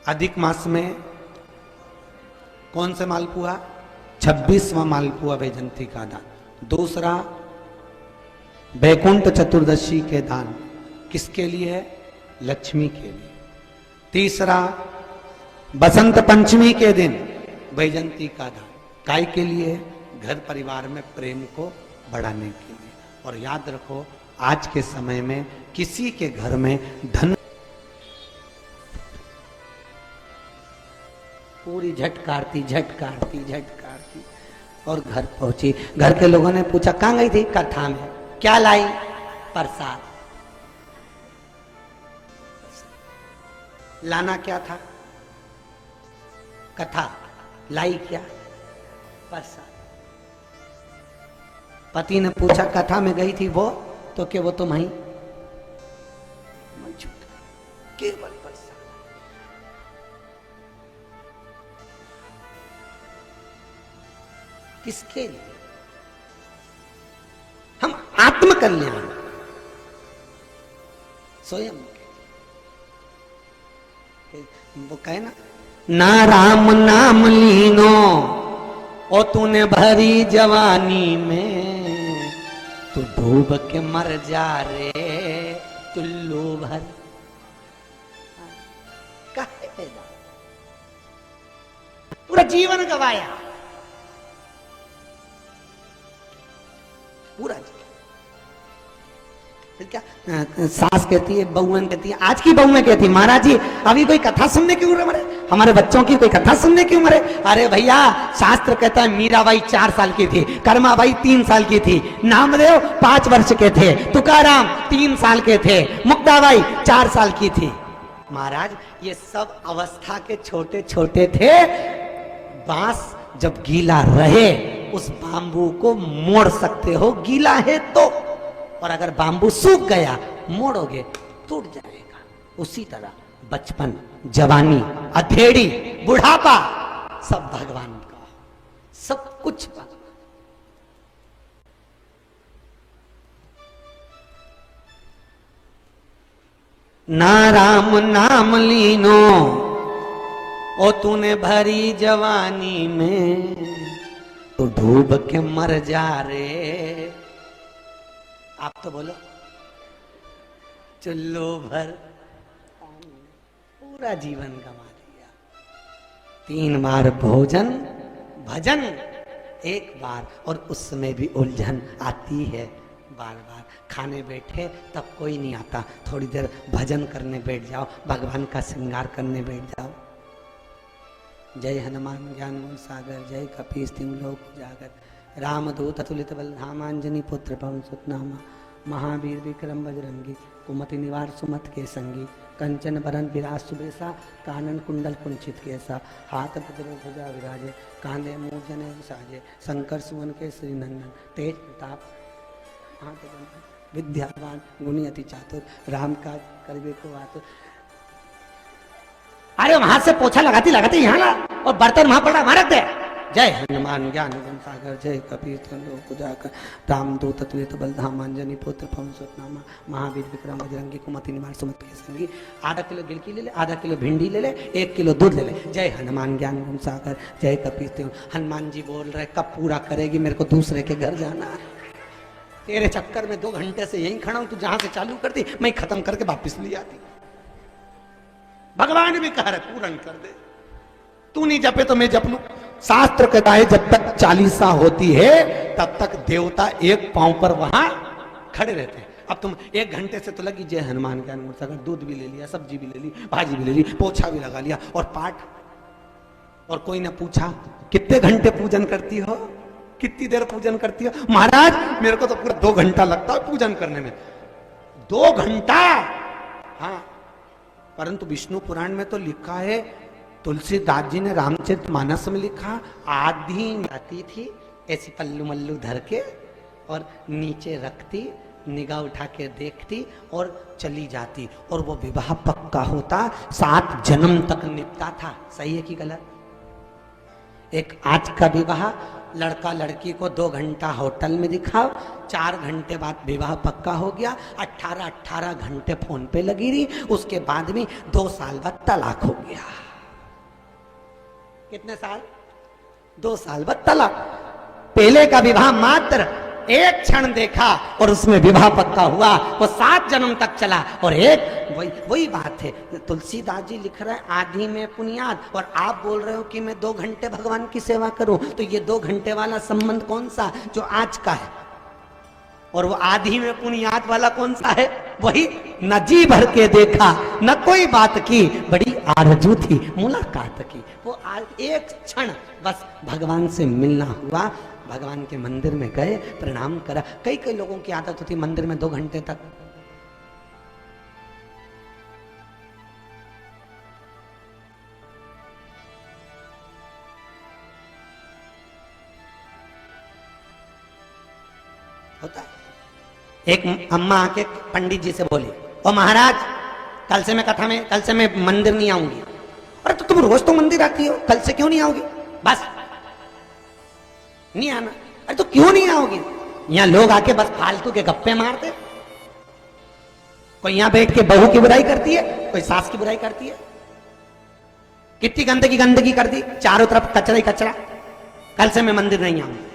अधिक मास में कौन से मालपुआ? 26वां मालपुआ बैजंती का दान। दूसरा बैकुंठ चतुर्दशी के दान, किसके लिए है? लक्ष्मी के लिए। तीसरा बसंत पंचमी के दिन वैजंती का दान, काय के लिए? घर परिवार में प्रेम को बढ़ाने के लिए। और याद रखो, आज के समय में किसी के घर में धन पूरी झटकारती और घर पहुंची। घर के लोगों ने पूछा कहां गई थी? कथा में। क्या लाई? प्रसाद। लाना क्या था? कथा। लाई क्या? प्रसाद। पति ने पूछा कथा में गई थी वो, तो क्या वो तुम ही? केवल प्रसाद। किसके लिए? हम आत्म कल्याण स्वयं के। वो कहे ना राम नाम लीनो ओ तूने भरी जवानी में, तू डूब के मर जा रे चुल्लू भर। काहे पैदा? पूरा जीवन गवाया, पूरा जीवन। फिर क्या सास कहती है, बहुएं कहती है, आज की बहुएं कहती है महाराज जी अभी कोई कथा सुनने की उम्र है? हमारे बच्चों की कोई कथा सुनने की उम्र है? अरे भैया शास्त्र कहता है मीराबाई 4 साल की थी, कर्माबाई 3 साल की थी, नामदेव 5 वर्ष के थे, तुकाराम 3 साल के थे, मुक्ताबाई 4 साल की थी। महाराज ये सब अवस्था के छोटे छोटे थे। बांस जब गीला रहे उस बांबू को मोड़ सकते हो, गीला है तो। और अगर बांबू सूख गया मोड़ोगे टूट जाएगा। उसी तरह बचपन, जवानी, अधेड़ी, बुढ़ापा सब भगवान का, सब कुछ भगवान। ना राम नाम लीनो ओ तूने भरी जवानी में, तो डूब के मर जा रे। आप तो बोलो चुल्लू भर। पूरा जीवन गंवा दिया। 3 बार भोजन भजन, 1 बार, और उसमें भी उलझन आती है बार बार। खाने बैठे तब कोई नहीं आता, थोड़ी देर भजन करने बैठ जाओ, भगवान का श्रृंगार करने बैठ जाओ। जय हनुमान ज्ञान गुण सागर, जय कपीस तिहु लोक उजागर, रामदूत अतुलित बल धाम, अंजनी पुत्र पवन सुत नामा, महावीर विक्रम बजरंगी, कुमति निवार सुमत के संगी, कंचन बरन विराज सुबेसा, कानन कुंडल कुंचित केसा, हाथ वज्र ध्वजा विराजे, कांधे मूर्धन्य साजे, शंकर सुवन के श्री नंदन, तेज प्रताप विद्यावान गुणी अति चातुर, राम काज करबे को आतुर। अरे वहां से पोछा लगाती लगाती यहाँ ला, और बर्तन वहां पड़ा मारक दे। जय हनुमान ज्ञान गुण सागर, जय कपीस तिहु लोक उजागर, रामदूत अतुलित बल धाम, अंजनी पुत्र पवन सुत नामा, महावीर विक्रम बजरंगी, कुमति निवार सुमत के संगी। आधा किलो गिलकी ले ले, आधा किलो भिंडी ले ले, 1 किलो दूध ले ले। जय हनुमान ज्ञान गुण सागर, जय कपीस तिहु। हनुमान जी बोल रहे कब पूरा करेगी, मेरे को दूसरे के घर जाना है। तेरे चक्कर में 2 घंटे से यहीं खड़ा हूं, तू जहां से चालू करती मैं खत्म करके वापिस ले आती। भगवान भी कह रहे पूर्ण कर दे, तू नहीं जपे तो मैं जप लूं। शास्त्र कहता है जब तक 40 होती है तब तक देवता 1 पांव पर वहां खड़े रहते हैं। अब तुम 1 घंटे से तो लगी जय हनुमान ज्ञान गुण सागर, दूध भी ले लिया, सब्जी भी ले ली, भाजी भी ले ली, पोछा भी लगा लिया और पाठ। और कोई ने पूछा कितने घंटे पूजन करती हो, कितनी देर पूजन करती हो? महाराज मेरे को तो पूरा 2 घंटा लगता है पूजन करने में। 2 घंटा? हाँ, परंतु विष्णु पुराण में तो लिखा है, तुलसीदास जी ने रामचरितमानस में लिखा, आधी आती थी ऐसी पल्लू मल्लू धर के और नीचे रखती, निगाह उठा के देखती और चली जाती, और वो विवाह पक्का होता, 7 जन्म तक निपटा था। सही है कि गलत? एक आज का विवाह, लड़का लड़की को 2 घंटा होटल में दिखाओ, 4 घंटे बाद विवाह पक्का हो गया, 18 घंटे फोन पे लगी रही, उसके बाद में 2 साल बाद तलाक हो गया। कितने साल? 2 साल बाद तलाक। पहले का विवाह मात्र एक क्षण देखा और उसमें विवाह पक्का हुआ, वो 7 जन्म तक चला। और एक वही बात है, तुलसीदास जी लिख रहे हैं आधी में पुनियाद, और आप बोल रहे हो कि मैं 2 घंटे भगवान की सेवा करूं। तो ये 2 घंटे वाला संबंध कौन सा जो आज का है, और वो आधी में पुनियाद वाला कौन सा है? वही न जी भर के देखा न कोई बात की, बड़ी आरजू थी मुलाकात की। वो एक क्षण बस भगवान से मिलना हुआ, भगवान के मंदिर में गए, प्रणाम करा। कई कई लोगों की आदत होती मंदिर में 2 घंटे तक होता है। एक अम्मा आके पंडित जी से बोली, ओ महाराज कल से मैं कथा में, कल से मैं मंदिर नहीं आऊंगी। अरे तो तुम रोज तो मंदिर आती हो, कल से क्यों नहीं आओगी? बस नहीं आना। अरे तो क्यों नहीं आओगी? यहाँ लोग आके बस फालतू के गप्पे मारते, कोई यहाँ बैठ के बहू की बुराई करती है, कोई सास की बुराई करती है। कितनी गंदगी गंदगी कर दी, चारों तरफ कचरा ही कचरा। कल से मैं मंदिर नहीं आऊंगी।